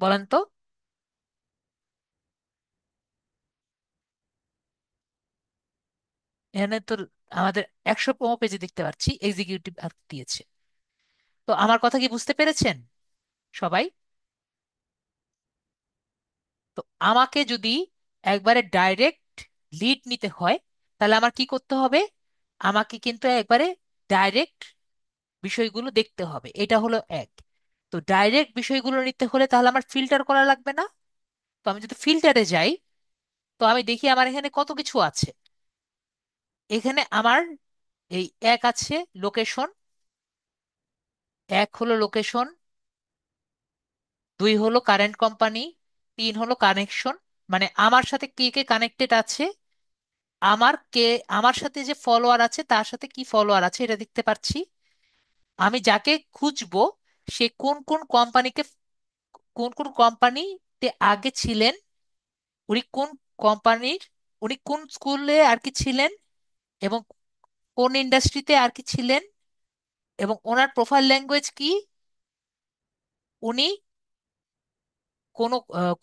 বলেন তো। এখানে তো আমাদের 115 পেজে দেখতে পাচ্ছি এক্সিকিউটিভ দিয়েছে। তো আমার কথা কি বুঝতে পেরেছেন সবাই? তো আমাকে যদি একবারে ডাইরেক্ট লিড নিতে হয়, তাহলে আমার কি করতে হবে? আমাকে কিন্তু একবারে ডাইরেক্ট বিষয়গুলো দেখতে হবে, এটা হলো এক। তো ডাইরেক্ট বিষয়গুলো নিতে হলে তাহলে আমার ফিল্টার করা লাগবে না? তো আমি যদি ফিল্টারে যাই, তো আমি দেখি আমার এখানে কত কিছু আছে। এখানে আমার এই এক আছে লোকেশন, এক হলো লোকেশন, দুই হলো কারেন্ট কোম্পানি, তিন হলো কানেকশন, মানে আমার সাথে কে কে কানেক্টেড আছে, আমার কে, আমার সাথে যে ফলোয়ার আছে তার সাথে কি ফলোয়ার আছে এটা দেখতে পাচ্ছি। আমি যাকে খুঁজবো সে কোন কোন কোম্পানিকে, কোন কোন কোম্পানিতে আগে ছিলেন, উনি কোন কোম্পানির, উনি কোন স্কুলে আর কি ছিলেন, এবং কোন ইন্ডাস্ট্রিতে আর কি ছিলেন, এবং ওনার প্রোফাইল ল্যাঙ্গুয়েজ কি, উনি কোন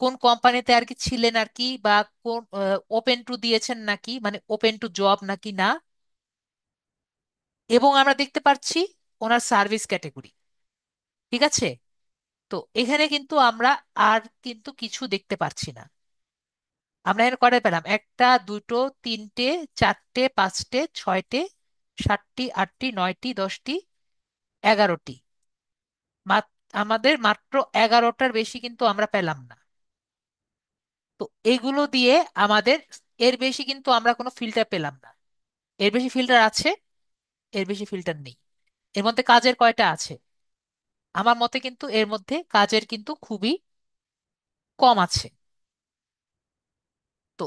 কোন কোম্পানিতে আর কি ছিলেন আর কি, বা কোন ওপেন টু দিয়েছেন নাকি, মানে ওপেন টু জব নাকি না, এবং আমরা দেখতে পাচ্ছি ওনার সার্ভিস ক্যাটাগরি। ঠিক আছে? তো এখানে কিন্তু আমরা আর কিন্তু কিছু দেখতে পাচ্ছি না। আমরা এখানে কয়টা পেলাম? একটা, দুটো, তিনটে, চারটে, পাঁচটে, ছয়টে, সাতটি, আটটি, নয়টি, 10টি, 11টি। আমাদের মাত্র 11টার বেশি কিন্তু আমরা পেলাম না। তো এগুলো দিয়ে আমাদের, এর বেশি কিন্তু আমরা কোনো ফিল্টার পেলাম না। এর বেশি ফিল্টার আছে? এর বেশি ফিল্টার নেই। এর মধ্যে কাজের কয়টা আছে? আমার মতে কিন্তু এর মধ্যে কাজের কিন্তু খুবই কম আছে। তো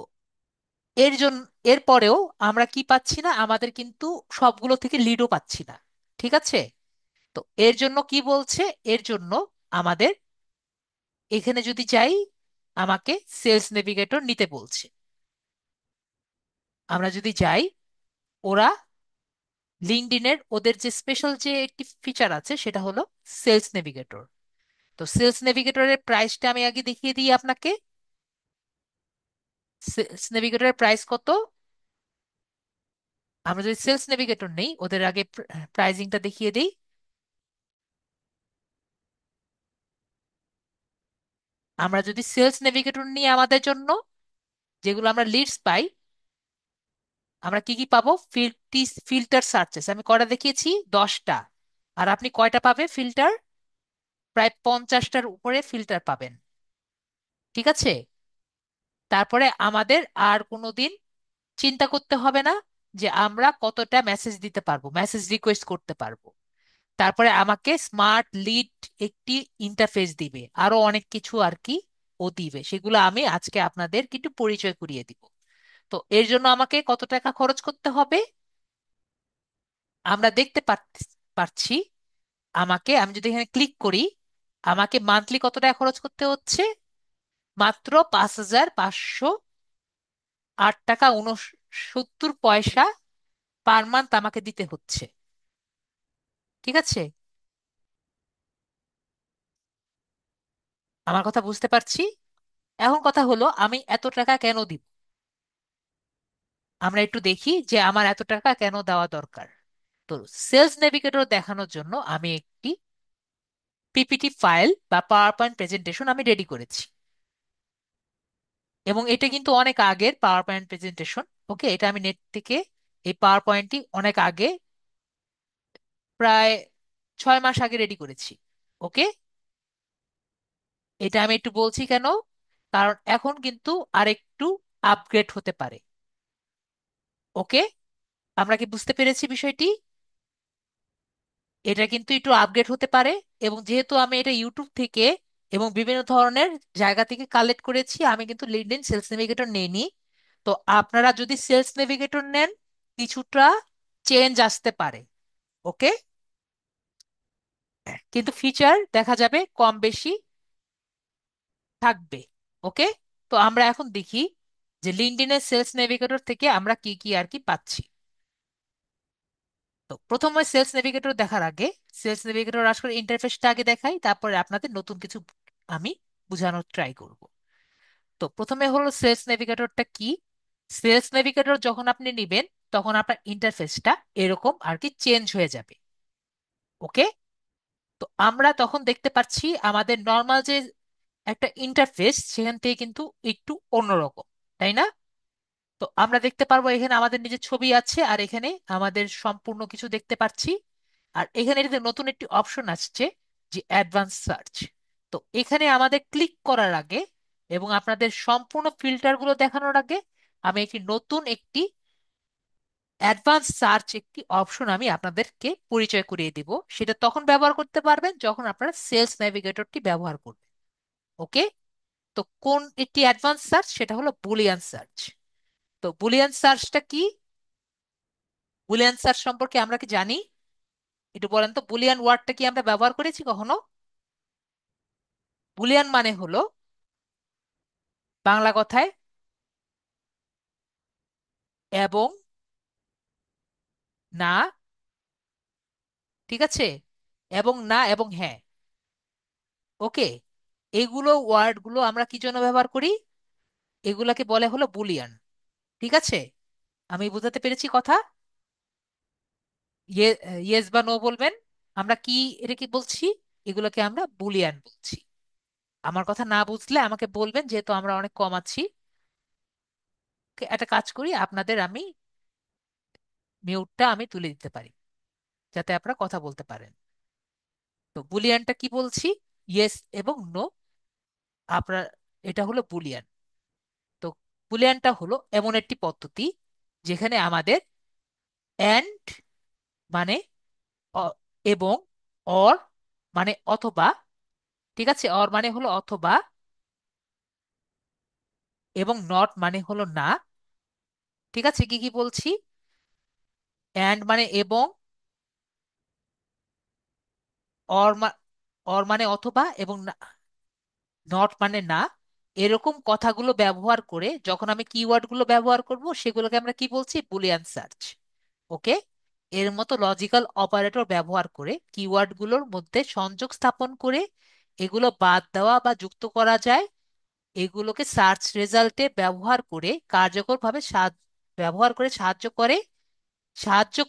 এর জন্য, এরপরেও আমরা কি পাচ্ছি না, আমাদের কিন্তু সবগুলো থেকে লিডও পাচ্ছি না। ঠিক আছে? তো এর জন্য কি বলছে? এর জন্য আমাদের এখানে যদি যাই, আমাকে সেলস নেভিগেটর নিতে বলছে। আমরা যদি যাই, ওরা লিঙ্কডইনের ওদের যে স্পেশাল যে একটি ফিচার আছে সেটা হলো সেলস নেভিগেটর। তো সেলস নেভিগেটরের প্রাইসটা আমি আগে দেখিয়ে দিই আপনাকে। সেলস নেভিগেটরের প্রাইস কত? আমরা যদি সেলস নেভিগেটর নেই, ওদের আগে প্রাইজিংটা দেখিয়ে দিই। আমরা যদি সেলস নেভিগেটর নিই, আমাদের জন্য যেগুলো আমরা লিডস পাই, আমরা কি কি পাবো? ফিল্টার সার্চেস আমি কয়টা দেখিয়েছি? 10টা। আর আপনি কয়টা পাবে ফিল্টার? প্রায় 50টার উপরে ফিল্টার পাবেন। ঠিক আছে? তারপরে আমাদের আর কোনোদিন চিন্তা করতে হবে না যে আমরা কতটা মেসেজ দিতে পারবো, মেসেজ রিকোয়েস্ট করতে পারবো। তারপরে আমাকে স্মার্ট লিড একটি ইন্টারফেস দিবে, আরো অনেক কিছু আর কি ও দিবে, সেগুলো আমি আজকে আপনাদের একটু পরিচয় করিয়ে দিব। তো এর জন্য আমাকে কত টাকা খরচ করতে হবে? আমরা দেখতে পাচ্ছি, আমাকে, আমি যদি এখানে ক্লিক করি, আমাকে মান্থলি কত টাকা খরচ করতে হচ্ছে? মাত্র 5,508 টাকা 69 পয়সা পার মান্থ আমাকে দিতে হচ্ছে। ঠিক আছে? আমার কথা বুঝতে পারছি? এখন কথা হলো আমি এত টাকা কেন দিব? আমরা একটু দেখি যে আমার এত টাকা কেন দেওয়া দরকার। তো সেলস নেভিগেটর দেখানোর জন্য আমি একটি পিপিটি ফাইল বা পাওয়ার পয়েন্ট প্রেজেন্টেশন আমি রেডি করেছি, এবং এটা কিন্তু অনেক আগের পাওয়ার পয়েন্ট প্রেজেন্টেশন। ওকে, এটা আমি নেট থেকে এই পাওয়ার পয়েন্টটি অনেক আগে, প্রায় 6 মাস আগে রেডি করেছি। ওকে, এটা আমি একটু বলছি কেন, কারণ এখন কিন্তু আরেকটু আপগ্রেড হতে পারে। ওকে, আমরা কি বুঝতে পেরেছি বিষয়টি? এটা কিন্তু একটু আপগ্রেড হতে পারে, এবং যেহেতু আমি এটা ইউটিউব থেকে এবং বিভিন্ন ধরনের জায়গা থেকে কালেক্ট করেছি, আমি কিন্তু লিঙ্কডইন সেলস নেভিগেটর নেইনি। তো আপনারা যদি সেলস নেভিগেটর নেন, কিছুটা চেঞ্জ আসতে পারে। ওকে, কিন্তু ফিচার দেখা যাবে কম বেশি থাকবে। ওকে, তো আমরা এখন দেখি যে লিঙ্কডইনের সেলস নেভিগেটর থেকে আমরা কি কি আর কি পাচ্ছি। তো প্রথমে সেলস নেভিগেটর দেখার আগে, সেলস নেভিগেটর আসলে ইন্টারফেসটা আগে দেখাই, তারপরে আপনাদের নতুন কিছু আমি বোঝানোর ট্রাই করব। তো প্রথমে হলো সেলস নেভিগেটরটা কি। সেলস নেভিগেটর যখন আপনি নিবেন, তখন আপনার ইন্টারফেসটা এরকম আর কি চেঞ্জ হয়ে যাবে। ওকে, তো আমরা তখন দেখতে পাচ্ছি আমাদের নর্মাল যে একটা ইন্টারফেস সেখান থেকে কিন্তু একটু অন্যরকম, তাই না? তো আমরা দেখতে পারবো এখানে আমাদের নিজের ছবি আছে, আর এখানে আমাদের সম্পূর্ণ কিছু দেখতে পাচ্ছি। আর এখানে এটাতে নতুন একটি অপশন আসছে, যে অ্যাডভান্স সার্চ। তো এখানে আমাদের ক্লিক করার আগে এবং আপনাদের সম্পূর্ণ ফিল্টারগুলো দেখানোর আগে আমি একটি অ্যাডভান্স সার্চ একটি অপশন আমি আপনাদেরকে পরিচয় করিয়ে দিব। সেটা তখন ব্যবহার করতে পারবেন যখন আপনারা সেলস নেভিগেটরটি ব্যবহার করবেন। ওকে, তো কোন একটি অ্যাডভান্স সার্চ? সেটা হলো বুলিয়ান সার্চ। তো বুলিয়ান সার্চটা কি? বুলিয়ান সার্চ সম্পর্কে আমরা কি জানি? একটু বলেন তো, বুলিয়ান ওয়ার্ডটা কি আমরা ব্যবহার করেছি কখনো? বুলিয়ান মানে হলো বাংলা কথায় এবং, না, ঠিক আছে, এবং না এবং হ্যাঁ। ওকে, এগুলো ওয়ার্ডগুলো আমরা কি জন্য ব্যবহার করি? এগুলাকে বলে হলো বুলিয়ান। ঠিক আছে, আমি বুঝাতে পেরেছি কথা? ইয়ে, ইয়েস বা নো বলবেন। আমরা কি, এটা কি বলছি? এগুলোকে আমরা বুলিয়ান বলছি। আমার কথা না বুঝলে আমাকে বলবেন, যেহেতু আমরা অনেক কম আছি। একটা কাজ করি, আপনাদের আমি মিউটটা আমি তুলে দিতে পারি যাতে আপনারা কথা বলতে পারেন। তো বুলিয়ানটা কি বলছি? ইয়েস এবং নো। আপনার, এটা হলো বুলিয়ান। তো বুলিয়ানটা হলো এমন একটি পদ্ধতি যেখানে আমাদের অ্যান্ড মানে এবং, অর মানে অথবা, ঠিক আছে, অর মানে হলো অথবা, এবং নট মানে হলো না। ঠিক আছে, কি কি বলছি? অ্যান্ড মানে এবং, অর অর মানে অথবা, এবং নট মানে না। এরকম কথাগুলো ব্যবহার করে যখন আমি কিওয়ার্ড গুলো ব্যবহার করব, সেগুলোকে আমরা কি বলছি? Boolean search. ওকে, এর মতো লজিক্যাল অপারেটর ব্যবহার করে কিওয়ার্ড গুলোর মধ্যে সংযোগ স্থাপন করে এগুলো বাদ দেওয়া বা যুক্ত করা যায়। এগুলোকে সার্চ রেজাল্টে ব্যবহার করে কার্যকরভাবে ব্যবহার করে সাহায্য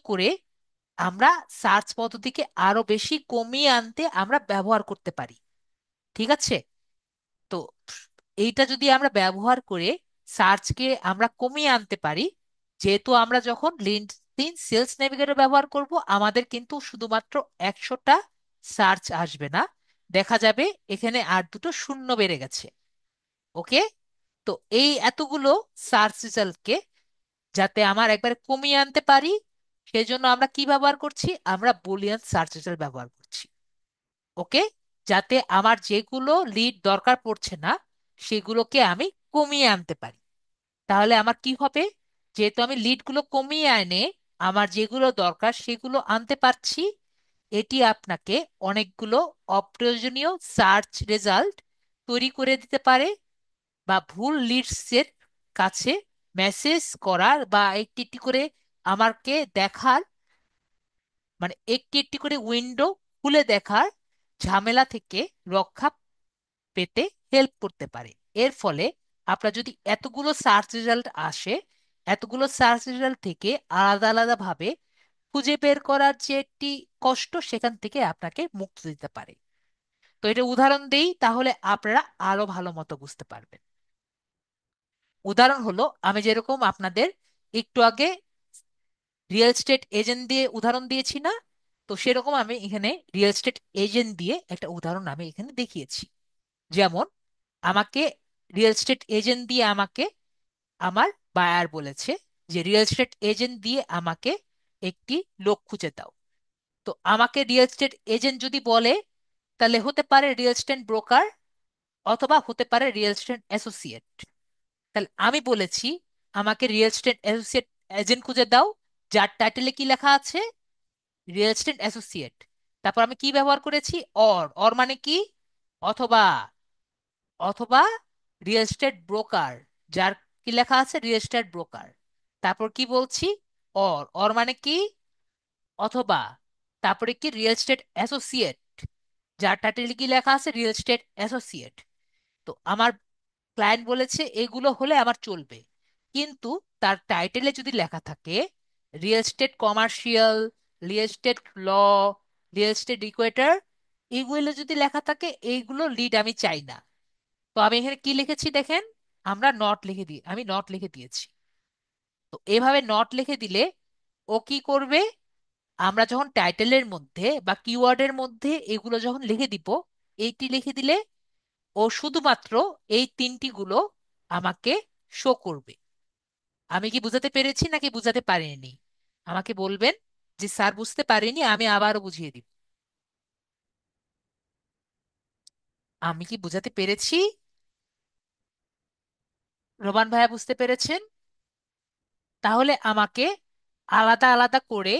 করে আমরা সার্চ পদ্ধতিকে আরো বেশি কমিয়ে আনতে আমরা ব্যবহার করতে পারি। ঠিক আছে, তো এইটা যদি আমরা ব্যবহার করে সার্চকে আমরা কমিয়ে আনতে পারি, যেহেতু আমরা যখন লিঙ্কডইন সেলস নেভিগেটর ব্যবহার করব আমাদের কিন্তু শুধুমাত্র 100টা সার্চ আসবে না, দেখা যাবে এখানে আর দুটো শূন্য বেড়ে গেছে। ওকে, তো এই এতগুলো সার্চ রেজাল্টকে যাতে আমার একবারে কমিয়ে আনতে পারি, সেজন্য আমরা কি ব্যবহার করছি? আমরা বুলিয়ান সার্চ রেজাল্ট ব্যবহার করছি। ওকে, যাতে আমার যেগুলো লিড দরকার পড়ছে না সেগুলোকে আমি কমিয়ে আনতে পারি। তাহলে আমার কি হবে? যেহেতু আমি লিডগুলো কমিয়ে এনে আমার যেগুলো দরকার সেগুলো আনতে পারছি, এটি আপনাকে অনেকগুলো অপ্রয়োজনীয় সার্চ রেজাল্ট তৈরি করে দিতে পারে, বা ভুল লিডসের কাছে মেসেজ করার বা একটি একটি করে আমাকে দেখার, মানে একটি একটি করে উইন্ডো খুলে দেখার ঝামেলা থেকে রক্ষা পেতে হেল্প করতে পারে। এর ফলে আপনার যদি এতগুলো সার্চ রেজাল্ট আসে, এতগুলো সার্চ রেজাল্ট থেকে আলাদা আলাদা ভাবে খুঁজে বের করার যে একটি কষ্ট, সেখান থেকে আপনাকে মুক্তি দিতে পারে। তো এটা উদাহরণ দেই, তাহলে আপনারা আরো ভালো মতো বুঝতে পারবেন। উদাহরণ হলো, আমি যেরকম আপনাদের একটু আগে রিয়েল এস্টেট এজেন্ট দিয়ে উদাহরণ দিয়েছি না, তো সেরকম আমি এখানে রিয়েল এস্টেট এজেন্ট দিয়ে একটা উদাহরণ আমি এখানে দেখিয়েছি। যেমন আমাকে রিয়েল এস্টেট এজেন্ট দিয়ে আমাকে আমার বায়ার বলেছে যে রিয়েল এস্টেট এজেন্ট দিয়ে আমাকে একটি লোক খুঁজে দাও। তো আমাকে রিয়েল এস্টেট এজেন্ট যদি বলে, তাহলে হতে পারে রিয়েল এস্টেট ব্রোকার অথবা হতে পারে রিয়েল এস্টেট অ্যাসোসিয়েট। তাহলে আমি বলেছি আমাকে রিয়েল এস্টেট অ্যাসোসিয়েট এজেন্ট খুঁজে দাও, যার টাইটেলে কি লেখা আছে? Real estate associate. তারপর আমি কি ব্যবহার করেছি? অর। অর মানে কি? অথবা, অথবা রিয়েল এস্টেট ব্রোকার, যার কি লেখা আছে? Real estate broker. তারপর কি বলছি? অর। অর মানে কি? অথবা। তারপরে কি? রিয়েল এস্টেট অ্যাসোসিয়েট, যার টাইটেলে কি লেখা আছে? Real estate associate. তো আমার ক্লায়েন্ট বলেছে এগুলো হলে আমার চলবে, কিন্তু তার টাইটেলে যদি লেখা থাকে real estate commercial, real estate law, real estate equator, এইগুলো যদি লেখা থাকে এইগুলো লিড আমি চাই না। তো আমি এখানে কি লিখেছি দেখেন, আমি নট লিখে দিয়েছি। তো এভাবে নট লিখে দিলে ও কি করবে, আমরা যখন টাইটেলের মধ্যে বা কিওয়ার্ডের মধ্যে এগুলো যখন লিখে দিব, এইটি লিখে দিলে ও শুধুমাত্র এই তিনটি গুলো আমাকে শো করবে। আমি কি বুঝাতে পেরেছি নাকি বুঝাতে পারিনি? আমাকে বলবেন যে স্যার বুঝতে পারিনি, আমি আবারও বুঝিয়ে দিব। আমি কি বুঝাতে পেরেছি? রোমান ভাইয়া বুঝতে পেরেছেন? তাহলে আমাকে আলাদা আলাদা করে,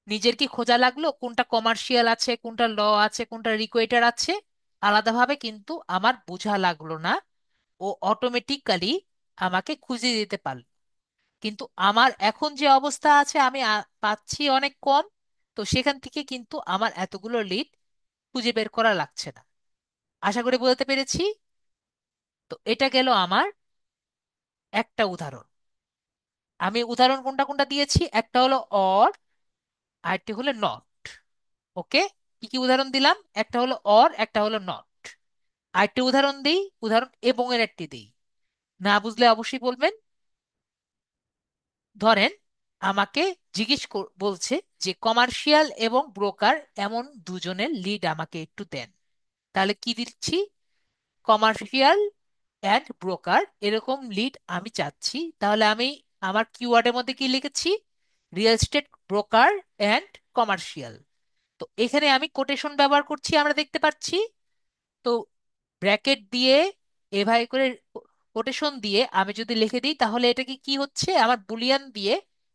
নিজের কি খোঁজা লাগলো কোনটা কমার্শিয়াল আছে, কোনটা ল আছে, কোনটা রিকোয়েটার আছে, আলাদাভাবে কিন্তু আমার বোঝা লাগলো না। ও অটোমেটিক্যালি আমাকে খুঁজে দিতে পারল। কিন্তু আমার এখন যে অবস্থা আছে, আমি পাচ্ছি অনেক কম। তো সেখান থেকে কিন্তু আমার এতগুলো লিড খুঁজে বের করা লাগছে না। আশা করি বোঝাতে পেরেছি। তো এটা গেল আমার একটা উদাহরণ। আমি উদাহরণ কোনটা কোনটা দিয়েছি, একটা হলো অর, আরেকটি হলো নট। ওকে, কি কি উদাহরণ দিলাম? একটা হলো অর, একটা হলো নট। আরেকটি উদাহরণ দিই, উদাহরণ এবং এর একটি দিই। না বুঝলে অবশ্যই বলবেন। ধরেন আমাকে বলছে যে কমার্শিয়াল এবং ব্রোকার এমন দুজনের লিড আমাকে একটু দেন। তাহলে কি দিচ্ছি, কমার্শিয়াল অ্যান্ড ব্রোকার এরকম লিড আমি চাচ্ছি। তাহলে আমি আমার কিওয়ার্ডের মধ্যে কি লিখেছি, real estate broker and commercial. তো এখানে আমি কোটেশন ব্যবহার করছি, আমরা দেখতে পাচ্ছি। তো ব্র্যাকেট দিয়ে এভাবে করে কোটেশন দিয়ে আমি যদি লিখে দিই, তাহলে এটা কি কি হচ্ছে, আমার বুলিয়ান দিয়ে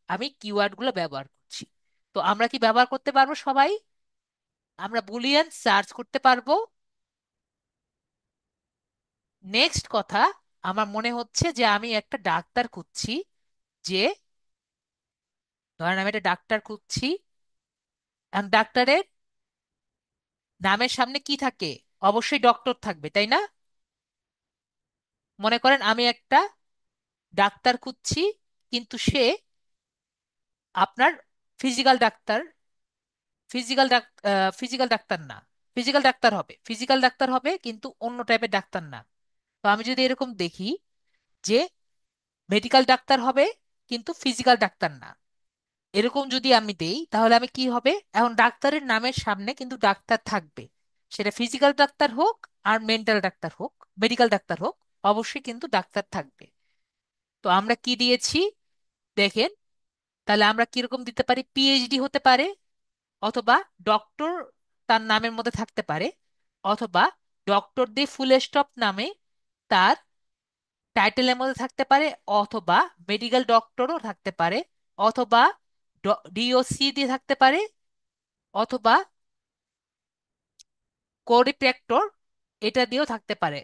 আমি কিওয়ার্ড গুলো ব্যবহার করছি। তো আমরা কি ব্যবহার করতে পারবো সবাই? আমরা বুলিয়ান সার্চ করতে পারবো। নেক্সট কথা, আমার মনে হচ্ছে যে আমি একটা ডাক্তার খুঁজছি। যে ধরেন আমি একটা ডাক্তার খুঁজছি, এখন ডাক্তারের নামের সামনে কি থাকে? অবশ্যই ডক্টর থাকবে, তাই না? মনে করেন আমি একটা ডাক্তার খুঁজছি, কিন্তু সে আপনার ফিজিক্যাল ডাক্তার, ফিজিক্যাল ডাক্তার না। ফিজিক্যাল ডাক্তার হবে কিন্তু অন্য টাইপের ডাক্তার না। তো আমি যদি এরকম দেখি যে মেডিকেল ডাক্তার হবে কিন্তু ফিজিক্যাল ডাক্তার না, এরকম যদি আমি দেই, তাহলে আমি কি হবে, এখন ডাক্তারের নামের সামনে কিন্তু ডাক্তার থাকবে। সেটা ফিজিক্যাল ডাক্তার হোক আর মেন্টাল ডাক্তার হোক, মেডিকেল ডাক্তার হোক, অবশ্যই কিন্তু ডাক্তার থাকবে। তো আমরা কি দিয়েছি দেখেন। তাহলে আমরা কিরকম দিতে পারি, পিএইচডি হতে পারে, অথবা ডক্টর তার নামের মধ্যে থাকতে পারে, অথবা ডক্টর দি ফুল স্টপ নামে তার টাইটেলের মধ্যে থাকতে পারে, অথবা মেডিকেল ডক্টরও থাকতে পারে, অথবা ডিওসি দিয়ে থাকতে পারে, অথবা কোরিপ্যাক্টর এটা দিয়েও থাকতে পারে।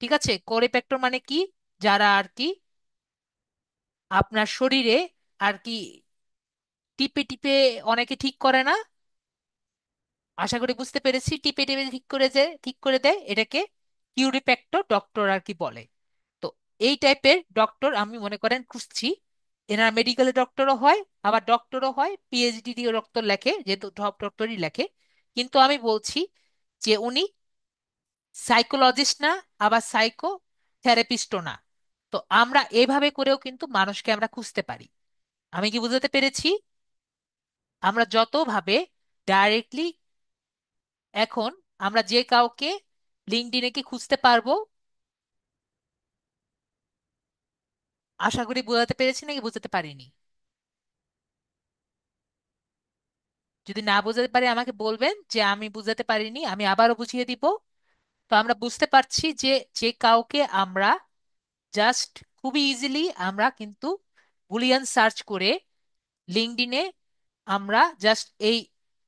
ঠিক আছে, কোরিপ্যাক্টর মানে কি, যারা আর কি আপনার শরীরে আর কি টিপে টিপে অনেকে ঠিক করে না। আশা করি বুঝতে পেরেছি, টিপে টিপে ঠিক করে দেয়, এটাকে কিউরিপ্যাক্টর ডক্টর আর কি বলে। তো এই টাইপের ডক্টর আমি মনে করেন খুঁজছি। এনার মেডিকেলের ডক্টরও হয়, আবার ডক্টরও হয়, পিএইচডি দিয়ে ডক্টর লেখে, যেহেতু সব ডক্টরই লেখে। কিন্তু আমি বলছি যে উনি সাইকোলজিস্ট না, আবার সাইকো থেরাপিস্টও না। তো আমরা এভাবে করেও কিন্তু মানুষকে আমরা খুঁজতে পারি। আমি কি বুঝাতে পেরেছি? আমরা যতভাবে ডাইরেক্টলি এখন আমরা যে কাউকে লিঙ্কডইনে কি খুঁজতে পারবো, আশা করি বোঝাতে পেরেছি নাকি বুঝাতে পারিনি? যদি না বুঝাতে পারি আমাকে বলবেন যে আমি বুঝাতে পারিনি, আমি আবারও বুঝিয়ে দিব। তো আমরা বুঝতে পারছি যে যে কাউকে আমরা জাস্ট খুবই ইজিলি আমরা কিন্তু বুলিয়ান সার্চ করে লিঙ্কডইনে আমরা জাস্ট এই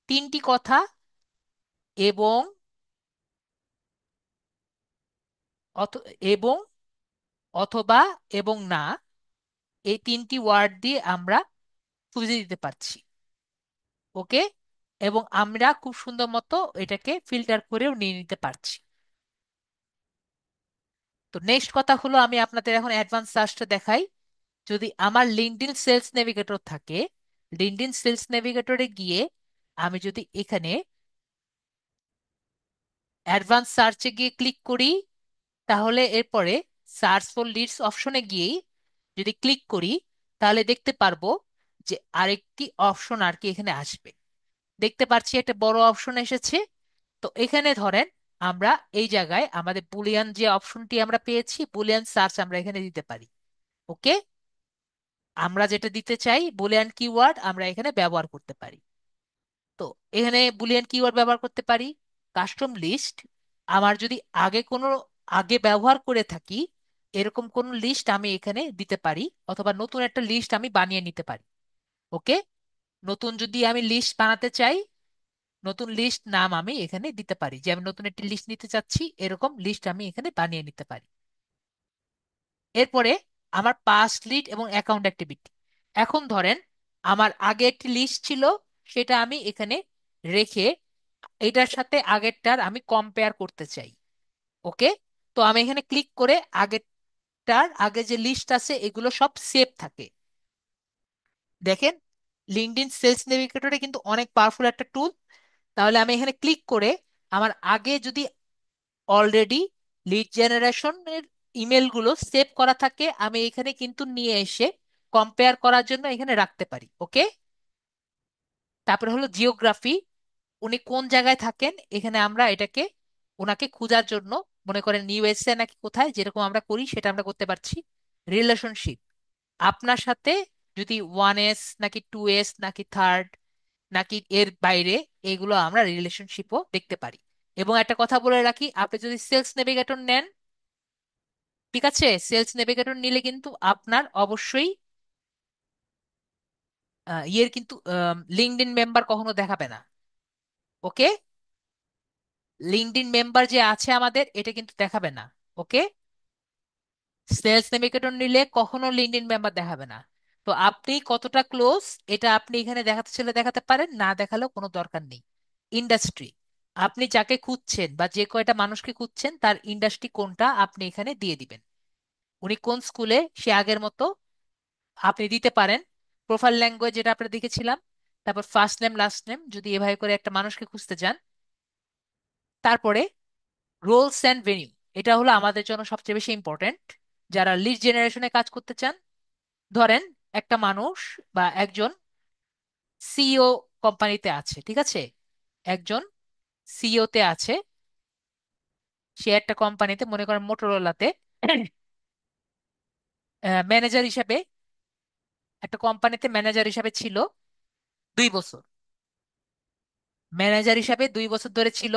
তিনটি কথা এবং এবং অথবা এবং না, এই তিনটি ওয়ার্ড দিয়ে আমরা খুঁজে দিতে পারছি। ওকে, এবং আমরা খুব সুন্দর মতো এটাকে ফিল্টার করেও নিয়ে নিতে পারছি। তো নেক্সট কথা হলো, আমি আপনাদের এখন অ্যাডভান্স সার্চটা দেখাই। যদি আমার লিঙ্কডইন সেলস নেভিগেটর থাকে, লিঙ্কডইন সেলস নেভিগেটরে গিয়ে আমি যদি এখানে অ্যাডভান্স সার্চে গিয়ে ক্লিক করি, তাহলে এরপরে সার্চ ফর লিডস অপশনে গিয়েই যদি ক্লিক করি, তাহলে দেখতে পারবো যে আরেকটি অপশন আর কি এখানে আসবে। দেখতে পাচ্ছি একটা বড় অপশন এসেছে। তো এখানে ধরেন আমরা এই জায়গায় আমাদের বুলিয়ান যে অপশনটি আমরা পেয়েছি, বুলিয়ান সার্চ আমরা এখানে দিতে পারি। ওকে, আমরা যেটা দিতে চাই বুলিয়ান কিওয়ার্ড আমরা এখানে ব্যবহার করতে পারি। তো এখানে বুলিয়ান কিওয়ার্ড ব্যবহার করতে পারি। কাস্টম লিস্ট, আমার যদি আগে ব্যবহার করে থাকি এরকম কোন লিস্ট আমি এখানে দিতে পারি, অথবা নতুন একটা লিস্ট আমি বানিয়ে নিতে পারি। ওকে, নতুন যদি আমি লিস্ট বানাতে চাই, নতুন লিস্ট নাম আমি এখানে দিতে পারি, যে আমি নতুন একটি লিস্ট নিতে চাচ্ছি এরকম লিস্ট আমি এখানে বানিয়ে নিতে পারি। এরপরে আমার পাস্ট লিড এবং অ্যাকাউন্ট অ্যাক্টিভিটি। এখন ধরেন আমার আগে একটি লিস্ট ছিল, সেটা আমি এখানে রেখে এটার সাথে আগেরটার আমি কম্পেয়ার করতে চাই। ওকে, তো আমি এখানে ক্লিক করে আগে যে লিস্ট আছে এগুলো সব সেভ থাকে। দেখেন, লিঙ্কডইন সেলস নেভিগেটরে কিন্তু অনেক পাওয়ারফুল একটা টুল। তাহলে আমি এখানে ক্লিক করে আমার আগে যদি অলরেডি লিড জেনারেশনের ইমেলগুলো সেভ করা থাকে, আমি এখানে কিন্তু নিয়ে এসে কম্পেয়ার করার জন্য এখানে রাখতে পারি। ওকে, তারপরে হলো জিওগ্রাফি, উনি কোন জায়গায় থাকেন এখানে আমরা এটাকে ওনাকে খোঁজার জন্য, মনে করেন ইউএসএ নাকি কোথায়, যেরকম আমরা করি সেটা আমরা করতে পারছি। রিলেশনশিপ, আপনার সাথে যদি 1S নাকি 2S নাকি থার্ড নাকি এর বাইরে, এগুলো আমরা রিলেশনশিপও দেখতে পারি। এবং একটা কথা বলে রাখি, আপনি যদি সেলস নেভিগেটর নেন, ঠিক আছে, সেলস নেভিগেটর নিলে কিন্তু আপনার অবশ্যই ইয়ের কিন্তু লিঙ্কডইন মেম্বার কখনো দেখাবে না। ওকে, লিঙ্কডইন মেম্বার যে আছে আমাদের এটা কিন্তু দেখাবে না। ওকে, সেলস নেভিগেটর নিলে কখনো লিঙ্কডইন মেম্বার দেখাবে না। তো আপনি কতটা ক্লোজ এটা আপনি এখানে দেখাতে চাইলে দেখাতে পারেন, না দেখালেও কোনো দরকার নেই। ইন্ডাস্ট্রি, আপনি যাকে খুঁজছেন বা যে কয়টা মানুষকে খুঁজছেন তার ইন্ডাস্ট্রি কোনটা আপনি এখানে দিয়ে দিবেন। উনি কোন স্কুলে সে আগের মতো আপনি দিতে পারেন। প্রোফাইল ল্যাঙ্গুয়েজ যেটা আমরা দেখেছিলাম, তারপর ফার্স্ট নেম লাস্ট নেম যদি এভাবে করে একটা মানুষকে খুঁজতে চান। তারপরে রোলস অ্যান্ড ভেনিউ, এটা হলো আমাদের জন্য সবচেয়ে বেশি ইম্পর্টেন্ট যারা লিড জেনারেশনে কাজ করতে চান। ধরেন একটা মানুষ বা একজন সিইও কোম্পানিতে আছে, ঠিক আছে, একজন সিইও তে আছে, সে একটা কোম্পানিতে মনে করেন মোটরোলাতে ম্যানেজার হিসাবে, একটা কোম্পানিতে ম্যানেজার হিসাবে ছিল 2 বছর। ম্যানেজার হিসাবে 2 বছর ধরে ছিল।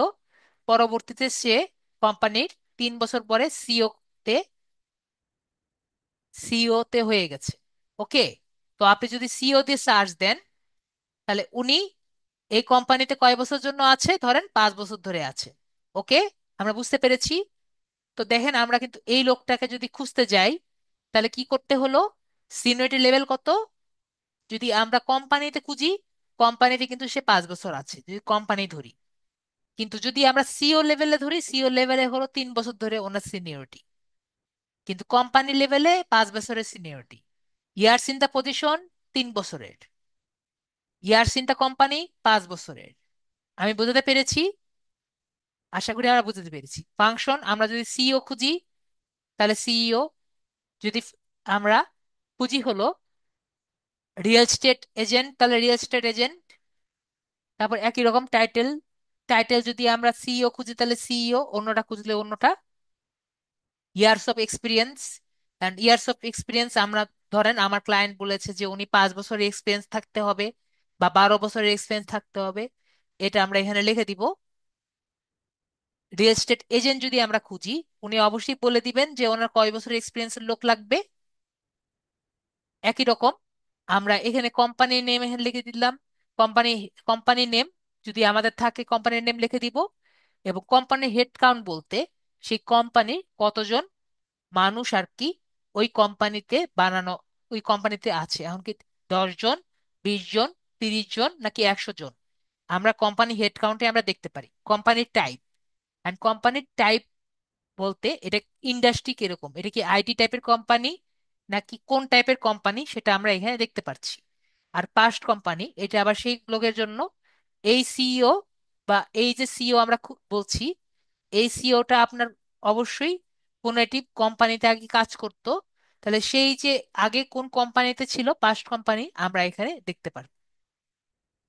পরবর্তীতে সে কোম্পানির 3 বছর পরে সিইও তে হয়ে গেছে। ওকে, তো আপনি যদি সিইও দিয়ে সার্চ দেন, তাহলে উনি এই কোম্পানিতে কয় বছর জন্য আছে, ধরেন 5 বছর ধরে আছে। ওকে, আমরা বুঝতে পেরেছি। তো দেখেন আমরা কিন্তু এই লোকটাকে যদি খুঁজতে যাই, তাহলে কি করতে হলো, সিনিয়রিটি লেভেল কত, যদি আমরা কোম্পানিতে খুঁজি, কোম্পানিতে কিন্তু সে 5 বছর আছে যদি কোম্পানি ধরি। কিন্তু যদি আমরা সিও লেভেলে ধরি, সিও লেভেলে হলো 3 বছর ধরে ওনার সিনিয়রিটি, কিন্তু কোম্পানি লেভেলে 5 বছরের seniority. Years in the position 3 বছরের, ইয়ার্স ইন দা কোম্পানি 5 বছরের। আমি বোঝাতে পেরেছি? আশা করি আমরা বুঝতে পেরেছি। ফাংশন, আমরা যদি সিইও খুঁজি তাহলে সিইও, যদি আমরা খুঁজি হলো রিয়েল স্টেট এজেন্ট তাহলে রিয়েল স্টেট এজেন্ট। তারপর একই রকম টাইটেল, টাইটেল যদি আমরা সিইও খুঁজি তাহলে সিইও, অন্যটা খুঁজলে অন্যটা। Years of experience, and years of experience আমরা, ধরেন আমার ক্লায়েন্ট বলেছে যে উনি 5 বছরের এক্সপিরিয়েন্স থাকতে হবে বা 12 বছরের এক্সপিরিয়েন্স থাকতে হবে, এটা আমরা এখানে লিখে দিব। রিয়েল এস্টেট এজেন্ট যদি আমরা খুঁজি, উনি অবশ্যই বলে দিবেন যে ওনার কয় বছরের এক্সপিরিয়েন্সের লোক লাগবে। একই রকম আমরা এখানে কোম্পানির নেম এখানে লিখে দিলাম। কোম্পানি কোম্পানি নেম যদি আমাদের থাকে কোম্পানির নেম লিখে দিব। এবং কোম্পানির হেড কাউন্ট বলতে সেই কোম্পানির কতজন মানুষ আর কি ওই কোম্পানিতে বানানো, ওই কোম্পানিতে আছে, এখন কি 10 জন, 20 জন, 30 জন নাকি 100 জন, আমরা কোম্পানি হেড কাউন্টে আমরা দেখতে পারি। কোম্পানির টাইপ, অ্যান্ড কোম্পানির টাইপ বলতে এটা ইন্ডাস্ট্রি কিরকম, এটা কি আইটি টাইপের কোম্পানি নাকি কোন টাইপের কোম্পানি সেটা আমরা এখানে দেখতে পাচ্ছি। আর পাস্ট কোম্পানি এটা আবার সেই লোকের জন্য, এই সিইও বা এই যে সিইও আমরা বলছি, এই সিইওটা আপনার অবশ্যই কোনো একটি কোম্পানিতে আগে কাজ করতো। তাহলে সেই যে আগে কোন কোম্পানিতে ছিল, পাস্ট কোম্পানি আমরা এখানে দেখতে পারবো।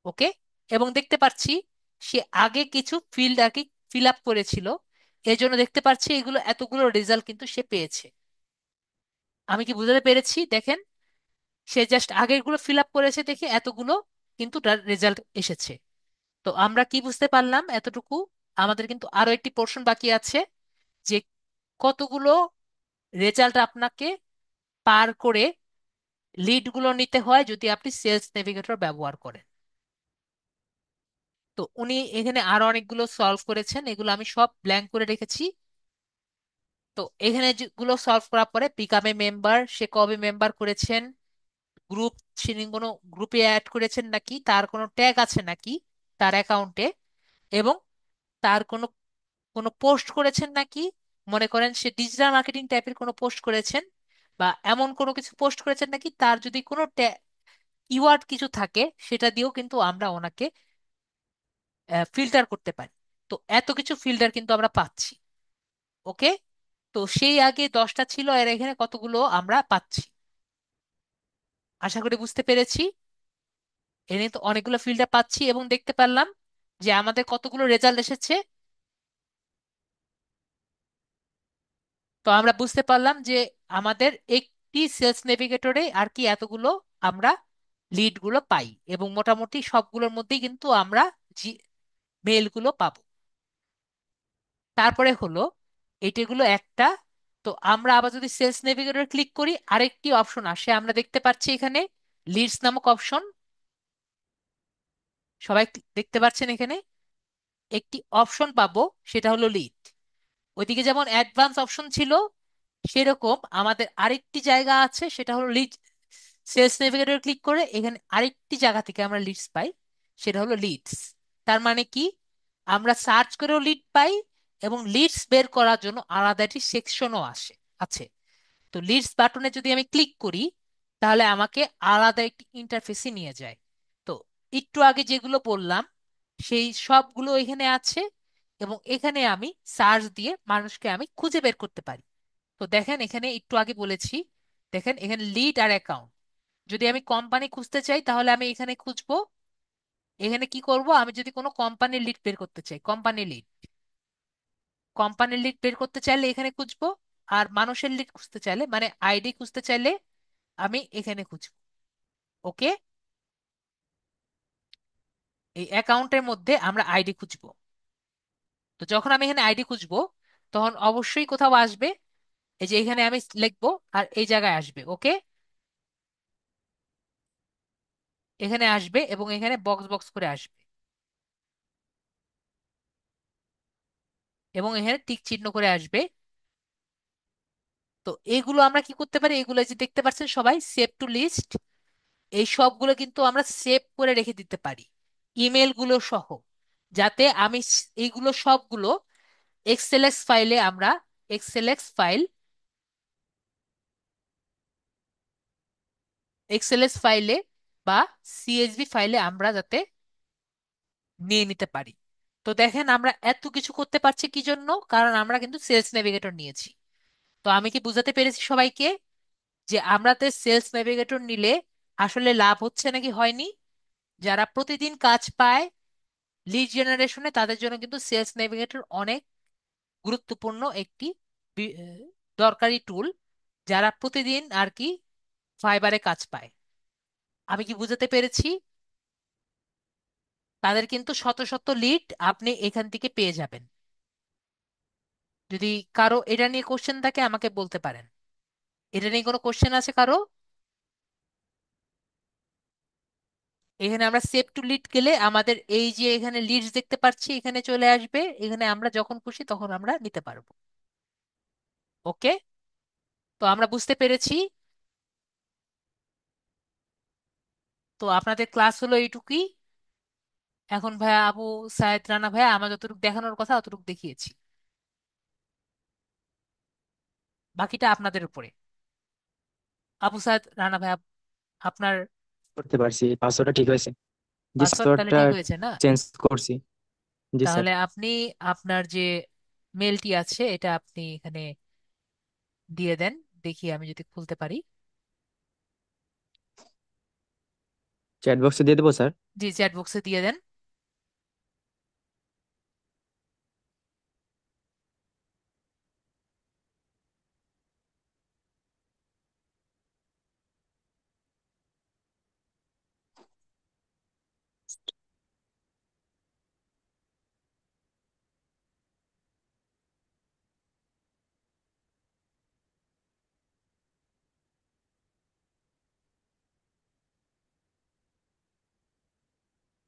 ওকে। এবং দেখতে পাচ্ছি সে আগে কিছু ফিল্ড আর কি ফিল আপ করেছিল, এই জন্য দেখতে পাচ্ছি এগুলো এতগুলো রেজাল্ট কিন্তু সে পেয়েছে। আমি কি বুঝাতে পেরেছি? দেখেন, সে জাস্ট আগেরগুলো ফিল আপ করেছে দেখে এতগুলো কিন্তু তার রেজাল্ট এসেছে। তো আমরা কি বুঝতে পারলাম এতটুকু? আমাদের কিন্তু আরো একটি পোর্শন বাকি আছে, যে কতগুলো রেজাল্ট আপনাকে পার করে লিড গুলো নিতে হয় যদি আপনি সেলস নেভিগেটর ব্যবহার করেন। তো উনি এখানে আরো অনেকগুলো সলভ করেছেন, এগুলো আমি সব ব্ল্যাঙ্ক করে রেখেছি। তো এখানে যেগুলো সলভ করার পরে পিকামে মেম্বার, সে কবে মেম্বার করেছেন, গ্রুপ, তিনি কোনো গ্রুপে অ্যাড করেছেন নাকি, তার কোনো ট্যাগ আছে নাকি তার অ্যাকাউন্টে, এবং তার কোনো কোনো পোস্ট করেছেন নাকি, মনে করেন সে ডিজিটাল মার্কেটিং টাইপের কোনো পোস্ট করেছেন বা এমন কোনো কিছু পোস্ট করেছেন নাকি, তার যদি কোনো কিওয়ার্ড কিছু থাকে সেটা দিয়েও কিন্তু আমরা ওনাকে ফিল্টার করতে পারি। তো এত কিছু ফিল্টার কিন্তু আমরা পাচ্ছি। ওকে। তো সেই আগে 10টা ছিল, আর এখানে কতগুলো আমরা পাচ্ছি, আশা করি বুঝতে পেরেছি। এনে তো অনেকগুলো ফিল্টার পাচ্ছি এবং দেখতে পারলাম যে আমাদের কতগুলো রেজাল্ট এসেছে। তো আমরা বুঝতে পারলাম যে আমাদের একটি সেলস নেভিগেটরে আর কি এতগুলো আমরা লিড গুলো পাই, এবং মোটামুটি সবগুলোর মধ্যেই কিন্তু আমরা মেলগুলো পাবো। তারপরে হলো এটিগুলো একটা। তো আমরা আবার যদি সেলস নেভিগেটর ক্লিক করি, আরেকটি অপশন আসে, আমরা দেখতে পাচ্ছি এখানে লিডস নামক অপশন। সবাই দেখতে পাচ্ছেন এখানে একটি অপশন পাবো, সেটা হলো লিড। ওইদিকে যেমন অ্যাডভান্স অপশন ছিল, সেরকম আমাদের আরেকটি জায়গা আছে, সেটা হলো লিড। সেলস নেভিগেটর ক্লিক করে এখানে আরেকটি জায়গা থেকে আমরা লিডস পাই, সেটা হলো লিডস। তার মানে কি, আমরা সার্চ করেও লিড পাই, এবং লিডস বের করার জন্য আলাদা একটি সেকশনও আছে। তো লিডস বাটনে যদি আমি ক্লিক করি, তাহলে আমাকে আলাদা একটি ইন্টারফেসে নিয়ে যায়। তো একটু আগে যেগুলো বললাম সেই সবগুলো এখানে আছে, এবং এখানে আমি সার্চ দিয়ে মানুষকে আমি খুঁজে বের করতে পারি। তো দেখেন এখানে একটু আগে বলেছি, দেখেন এখানে লিড আর অ্যাকাউন্ট। যদি আমি কোম্পানি খুঁজতে চাই তাহলে আমি এখানে খুঁজবো। এখানে কি করব, আমি যদি কোনো কোম্পানির লিড বের করতে চাই, কোম্পানির লিড বের করতে চাইলে এখানে খুঁজবো। আর মানুষের লিড খুঁজতে চাইলে, মানে আইডি খুঁজতে চাইলে আমি এখানে খুঁজবো। ওকে। এই অ্যাকাউন্টের মধ্যে আমরা আইডি খুঁজবো। তো যখন আমি এখানে আইডি খুঁজবো, তখন অবশ্যই কোথাও আসবে, এই যে এখানে আমি লিখবো আর এই জায়গায় আসবে। ওকে। এখানে আসবে এবং এখানে বক্স বক্স করে আসবে, এবং এখানে টিক চিহ্ন করে আসবে। তো এগুলো আমরা কি করতে পারি, এগুলো যে দেখতে পাচ্ছেন সবাই সেভ টু লিস্ট, এই সবগুলো কিন্তু আমরা সেভ করে রেখে দিতে পারি ইমেল গুলো সহ, যাতে আমি এইগুলো সবগুলো এক্সএলএক্স ফাইলে আমরা, এক্সএলএক্স ফাইল, এক্সএলএস ফাইলে বা সিএসভি ফাইলে আমরা যাতে নিয়ে নিতে পারি। তো দেখেন আমরা এত কিছু করতে পারছি কি জন্য, কারণ আমরা কিন্তু সেলস নেভিগেটর নিয়েছি। তো আমি কি বুঝাতে পেরেছি সবাইকে যে আমরাতে সেলস নেভিগেটর নিলে আসলে লাভ হচ্ছে নাকি হয়নি? যারা প্রতিদিন কাজ পায় লিড জেনারেশনে, তাদের জন্য কিন্তু সেলস নেভিগেটর অনেক গুরুত্বপূর্ণ একটি দরকারি টুল, যারা প্রতিদিন আর কি ফাইবারে কাজ পায়। আমি কি বুঝাতে পেরেছি? তাদের কিন্তু শত শত লিড আপনি এখান থেকে পেয়ে যাবেন। যদি কারো এটা নিয়ে কোশ্চেন থাকে আমাকে বলতে পারেন। এটা নিয়ে কোনো কোশ্চেন আছে কারো? এখানে আমরা সেভ টু লিড গেলে আমাদের এই যে এখানে লিডস দেখতে পাচ্ছি এখানে চলে আসবে, এখানে আমরা যখন খুশি তখন আমরা নিতে পারবো। ওকে। তো আমরা বুঝতে পেরেছি। তো আপনাদের ক্লাস হলো এইটুকুই। এখন ভাইয়া আবু সায়েদ রানা ভাইয়া আমার যতটুকু দেখানোর কথা অতটুকু দেখিয়েছি, বাকিটা আপনাদের উপরে। আবু সাদ রানা ভাই, আপনার করতে পারছি, পাসওয়ার্ডটা ঠিক হয়েছে। জি, পাসওয়ার্ড তাহলে পাসওয়ার্ডটা ঠিক হয়েছে না? চেঞ্জ করছি। জি স্যার। তাহলে আপনি আপনার যে মেলটি আছে এটা আপনি এখানে দিয়ে দেন, দেখি আমি যদি খুলতে পারি। চ্যাট বক্সে দিয়ে দেবো স্যার? জি, চ্যাট বক্সে দিয়ে দেন।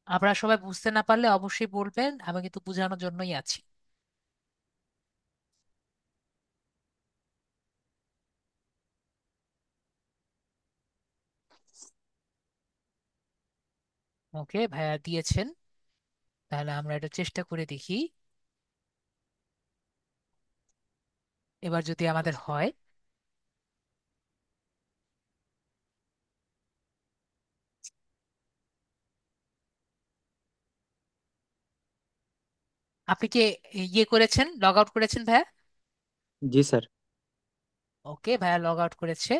আপনারা সবাই বুঝতে না পারলে অবশ্যই বলবেন, আমি কিন্তু বোঝানোর জন্যই আছি। ওকে, ভাইয়া দিয়েছেন। তাহলে আমরা এটা চেষ্টা করে দেখি, এবার যদি আমাদের হয়। আপনি কি ইয়ে করেছেন, লগ আউট করেছেন ভাইয়া? জি স্যার। ওকে, ভাইয়া লগ আউট করেছে।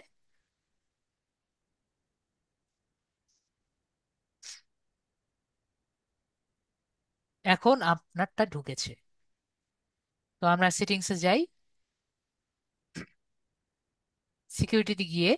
এখন আপনারটা ঢুকেছে। তো আমরা সেটিংসে যাই, সিকিউরিটিতে গিয়ে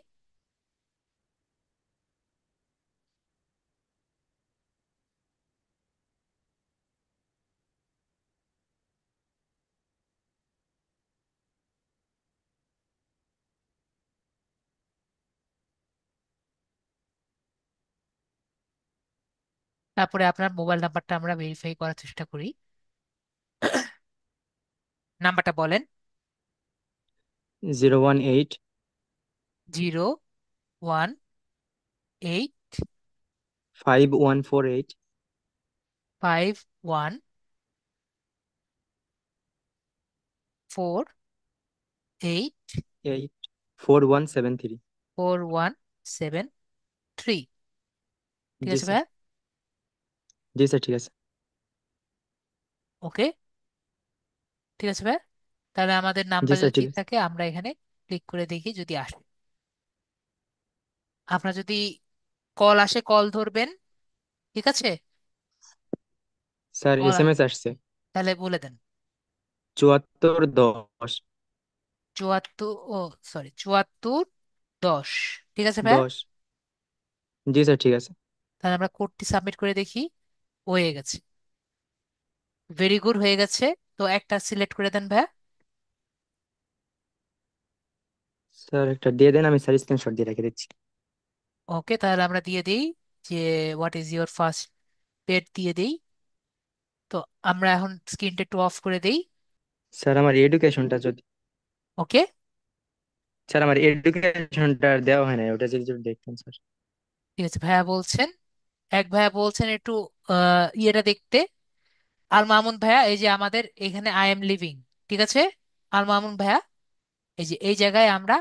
তারপরে আপনার মোবাইল নাম্বারটা আমরা ভেরিফাই করার চেষ্টা করি। নাম্বারটা বলেন। 018। 018 5148 5148 8 4173। 4173। ঠিক জি আছে স্যার। ভাইয়া? জি স্যার ঠিক আছে। ওকে, ঠিক আছে ভাইয়া। তাহলে আমাদের জি নাম্বার স্যার যদি ঠিক ঠিক আছে। থাকে আমরা এখানে ক্লিক করে দেখি যদি আসে। আপনার যদি কল আসে কল ধরবেন, ঠিক আছে? স্যার কল, SMS আসছে। তাহলে বলে দেন। 7410। 74, ও সরি, 7410। ঠিক আছে ভাইয়া? 10। জি স্যার ঠিক আছে। তাহলে আমরা কোডটি সাবমিট করে দেখি। হয়ে গেছে, ভেরি গুড, হয়ে গেছে। তো একটা সিলেক্ট করে দেন ভাইয়া। স্যার একটা দিয়ে দেন, আমি স্যার স্ক্রিনশট দিয়ে রেখে দিচ্ছি। ওকে, তাহলে আমরা দিয়ে দিই যে what is your first paid দিয়ে দিই। তো আমরা এখন স্ক্রিনটা একটু অফ করে দেই। স্যার আমার এডুকেশনটা যদি, ওকে, স্যার আমার এডুকেশনটা দেওয়া হয় না, ওটা যদি যদি দেখতেন স্যার। ঠিক আছে। ভাইয়া বলছেন, এক ভাইয়া বলছেন একটু ইয়েটা দেখতে। আল মামুন ভাইয়া, এই যে আমাদের এখানে আই এম লিভিং, ঠিক আছে? আল মামুন ভাইয়া, এই যে এই জায়গায় আমরা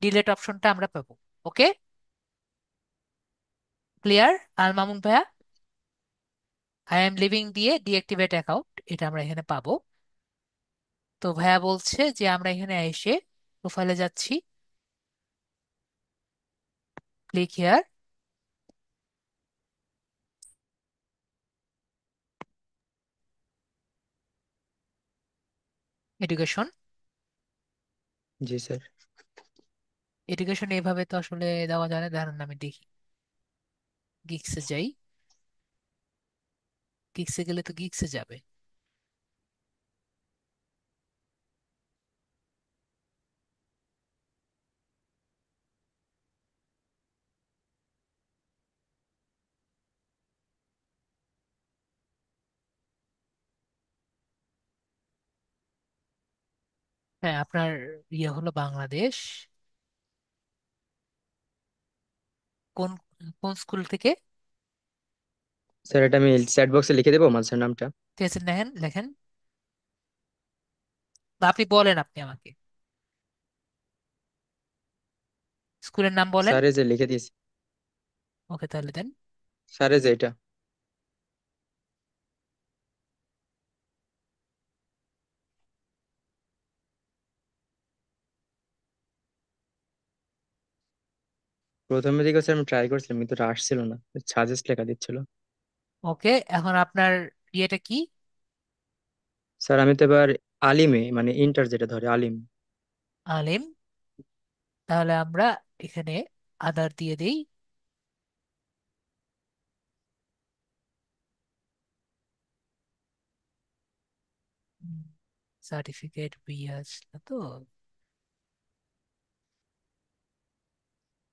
ডিলেট অপশনটা আমরা পাবো। ওকে, ক্লিয়ার? আল মামুন ভাইয়া, আই এম লিভিং দিয়ে ডিঅ্যাক্টিভেট অ্যাকাউন্ট, এটা আমরা এখানে পাবো। তো ভাইয়া বলছে যে আমরা এখানে এসে প্রোফাইলে যাচ্ছি, click here, education. G sir. Education এভাবে তো আসলে দেওয়া যায় না, দাঁড়ান আমি দেখি। গিক্সে যাই, গিক্সে গেলে তো গিক্সে যাবে। হ্যাঁ, আপনার ইয়ে হলো বাংলাদেশ। কোন কোন স্কুল থেকে? স্যার এটা আমি চ্যাট বক্সে লিখে দেবো আমার স্যার নামটা। ঠিক আছে, লেখেন লেখেন, বা আপনি বলেন আপনি আমাকে। স্কুলের নাম বলেন। স্যার এই যে লিখে দিয়েছি। ওকে, তাহলে দেন। স্যার এই যে এটা। প্রথমে দিকে স্যার আমি ট্রাই করছিলাম কিন্তু এটা আসছিল না, সাজেস্ট লেখা দিচ্ছিল। ওকে, এখন আপনার ইয়েটা কি? স্যার আমি তো এবার আলিমে, মানে ইন্টার যেটা ধরে আলিম। আলিম। তাহলে আমরা এখানে আদার দিয়ে দিই। সার্টিফিকেট বি আসলো তো?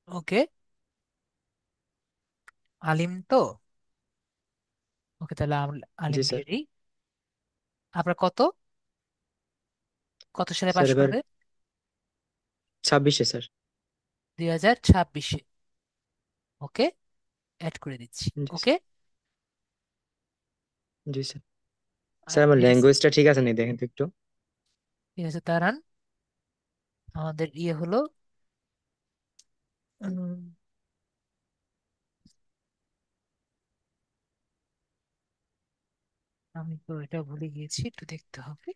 ওকে, আলিম তো। ওকে, তাহলে জি আলিম স্যার। দিয়ে দিই। আপনার কত কত সালে স্যার পাশ এবার করবে? 26-এ স্যার। 2026-এ। ওকে, অ্যাড করে দিচ্ছি। জি স্যার। ওকে। জি স্যার। স্যার আমার নেক্সট। ল্যাঙ্গুয়েজটা ঠিক আছে নি দেখেন তো একটু। ঠিক আছে, দাঁড়ান। আমাদের ইয়ে হলো, উম, আমি তো এটা ভুলে গিয়েছি, একটু দেখতে হবে।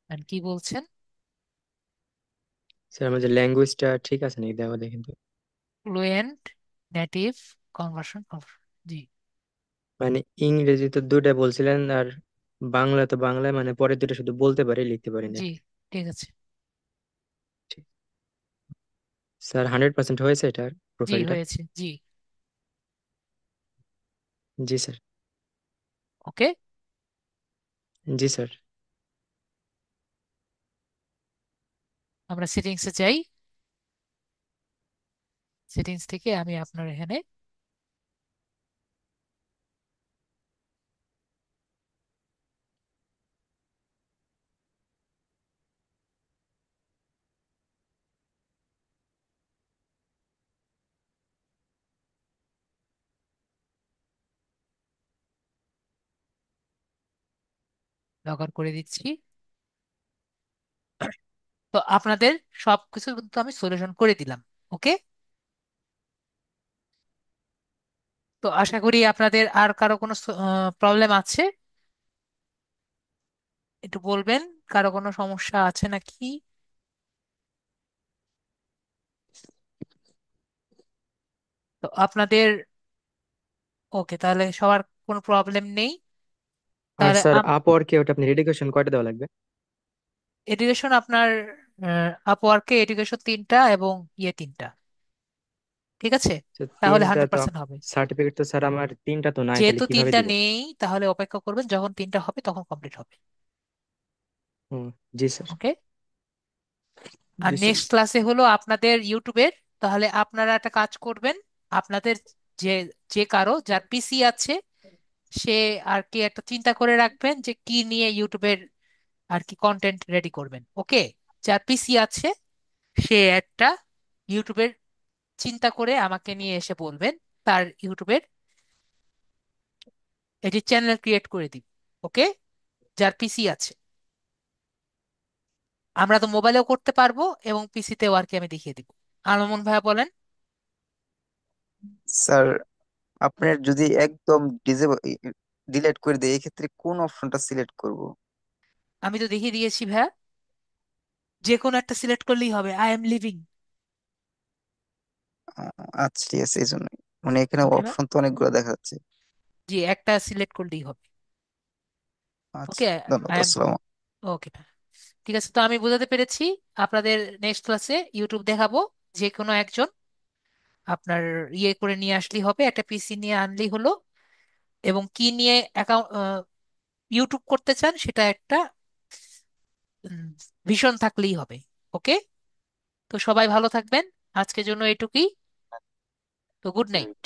আর কি বলছেন? স্যার আমার যে ল্যাঙ্গুয়েজটা ঠিক আছে নাকি দেখো দেখেন তো। Fluent, native, conversion. জি। মানে ইংরেজি তো দুটা বলছিলেন, আর বাংলা তো বাংলায়, মানে পরের দুটো শুধু বলতে পারি, লিখতে পারি না। জি, ঠিক আছে। ঠিক। স্যার 100% হয়েছে এটার জি, প্রোফাইলটা? হয়েছে। জি। জি স্যার। ওকে, জি স্যার। আমরা সেটিংসে যাই। সেটিংস থেকে আমি আপনার এখানে লগ আউট করে দিচ্ছি। তো আপনাদের সবকিছু কিন্তু আমি সলিউশন করে দিলাম। ওকে। তো আশা করি আপনাদের আর কারো কোনো প্রবলেম আছে, একটু বলবেন। কারো কোনো সমস্যা আছে নাকি? তো আপনাদের, ওকে, তাহলে সবার কোনো প্রবলেম নেই। আর তাহলে স্যার আপওয়ার্কে ওটা আপনি রেডিকেশন কয়টা দেওয়া লাগবে? এডুকেশন আপনার, আপওয়ার্কে এডুকেশন 3টা এবং ইয়ে 3টা। ঠিক আছে, তো তাহলে তিনটা হান্ড্রেড তো পার্সেন্ট হবে। সার্টিফিকেট তো স্যার আমার তিনটা তো নাই, তাহলে যেহেতু কিভাবে 3টা দিব? নেই, তাহলে অপেক্ষা করবেন, যখন 3টা হবে তখন কমপ্লিট হবে। হুম। জি স্যার। ওকে। আর জি স্যার। নেক্সট ক্লাসে হলো আপনাদের ইউটিউবের। তাহলে আপনারা একটা কাজ করবেন, আপনাদের যে যে কারো যার পিসি আছে, সে আর কি একটা চিন্তা করে রাখবেন যে কি নিয়ে ইউটিউবের আর কি কন্টেন্ট রেডি করবেন। ওকে। যার পিসি আছে সে একটা ইউটিউবের চিন্তা করে আমাকে নিয়ে এসে বলবেন, তার ইউটিউবের এটি চ্যানেল ক্রিয়েট করে দিন। ওকে। যার পিসি আছে, আমরা তো মোবাইলেও করতে পারবো এবং পিসিতেও আর কি আমি দেখিয়ে দিব। আলমন ভাইয়া বলেন। স্যার আপনার যদি একদম ডিলেট করে দেয় এক্ষেত্রে কোন অপশনটা সিলেক্ট করব? আমি তো দেখিয়ে দিয়েছি ভাইয়া, যে কোনো একটা সিলেক্ট করলেই হবে। I am living. আচ্ছা ঠিক আছে, এই জন্যই মানে এখানে ওকে ম্যাম। অপশন তো অনেকগুলো দেখা যাচ্ছে। জি, একটা সিলেক্ট করলেই হবে। আচ্ছা, ওকে। ধন্যবাদ, আই এম আসসালাম। ওকে। ঠিক আছে, তো আমি বোঝাতে পেরেছি। আপনাদের নেক্সট ক্লাসে ইউটিউব দেখাবো। যে কোনো একজন আপনার ইয়ে করে নিয়ে আসলেই হবে, একটা পিসি নিয়ে আনলেই হলো। এবং কি নিয়ে অ্যাকাউন্ট ইউটিউব করতে চান সেটা একটা ভিশন থাকলেই হবে। ওকে। তো সবাই ভালো থাকবেন। আজকের জন্য এটুকুই। তো গুড নাইট।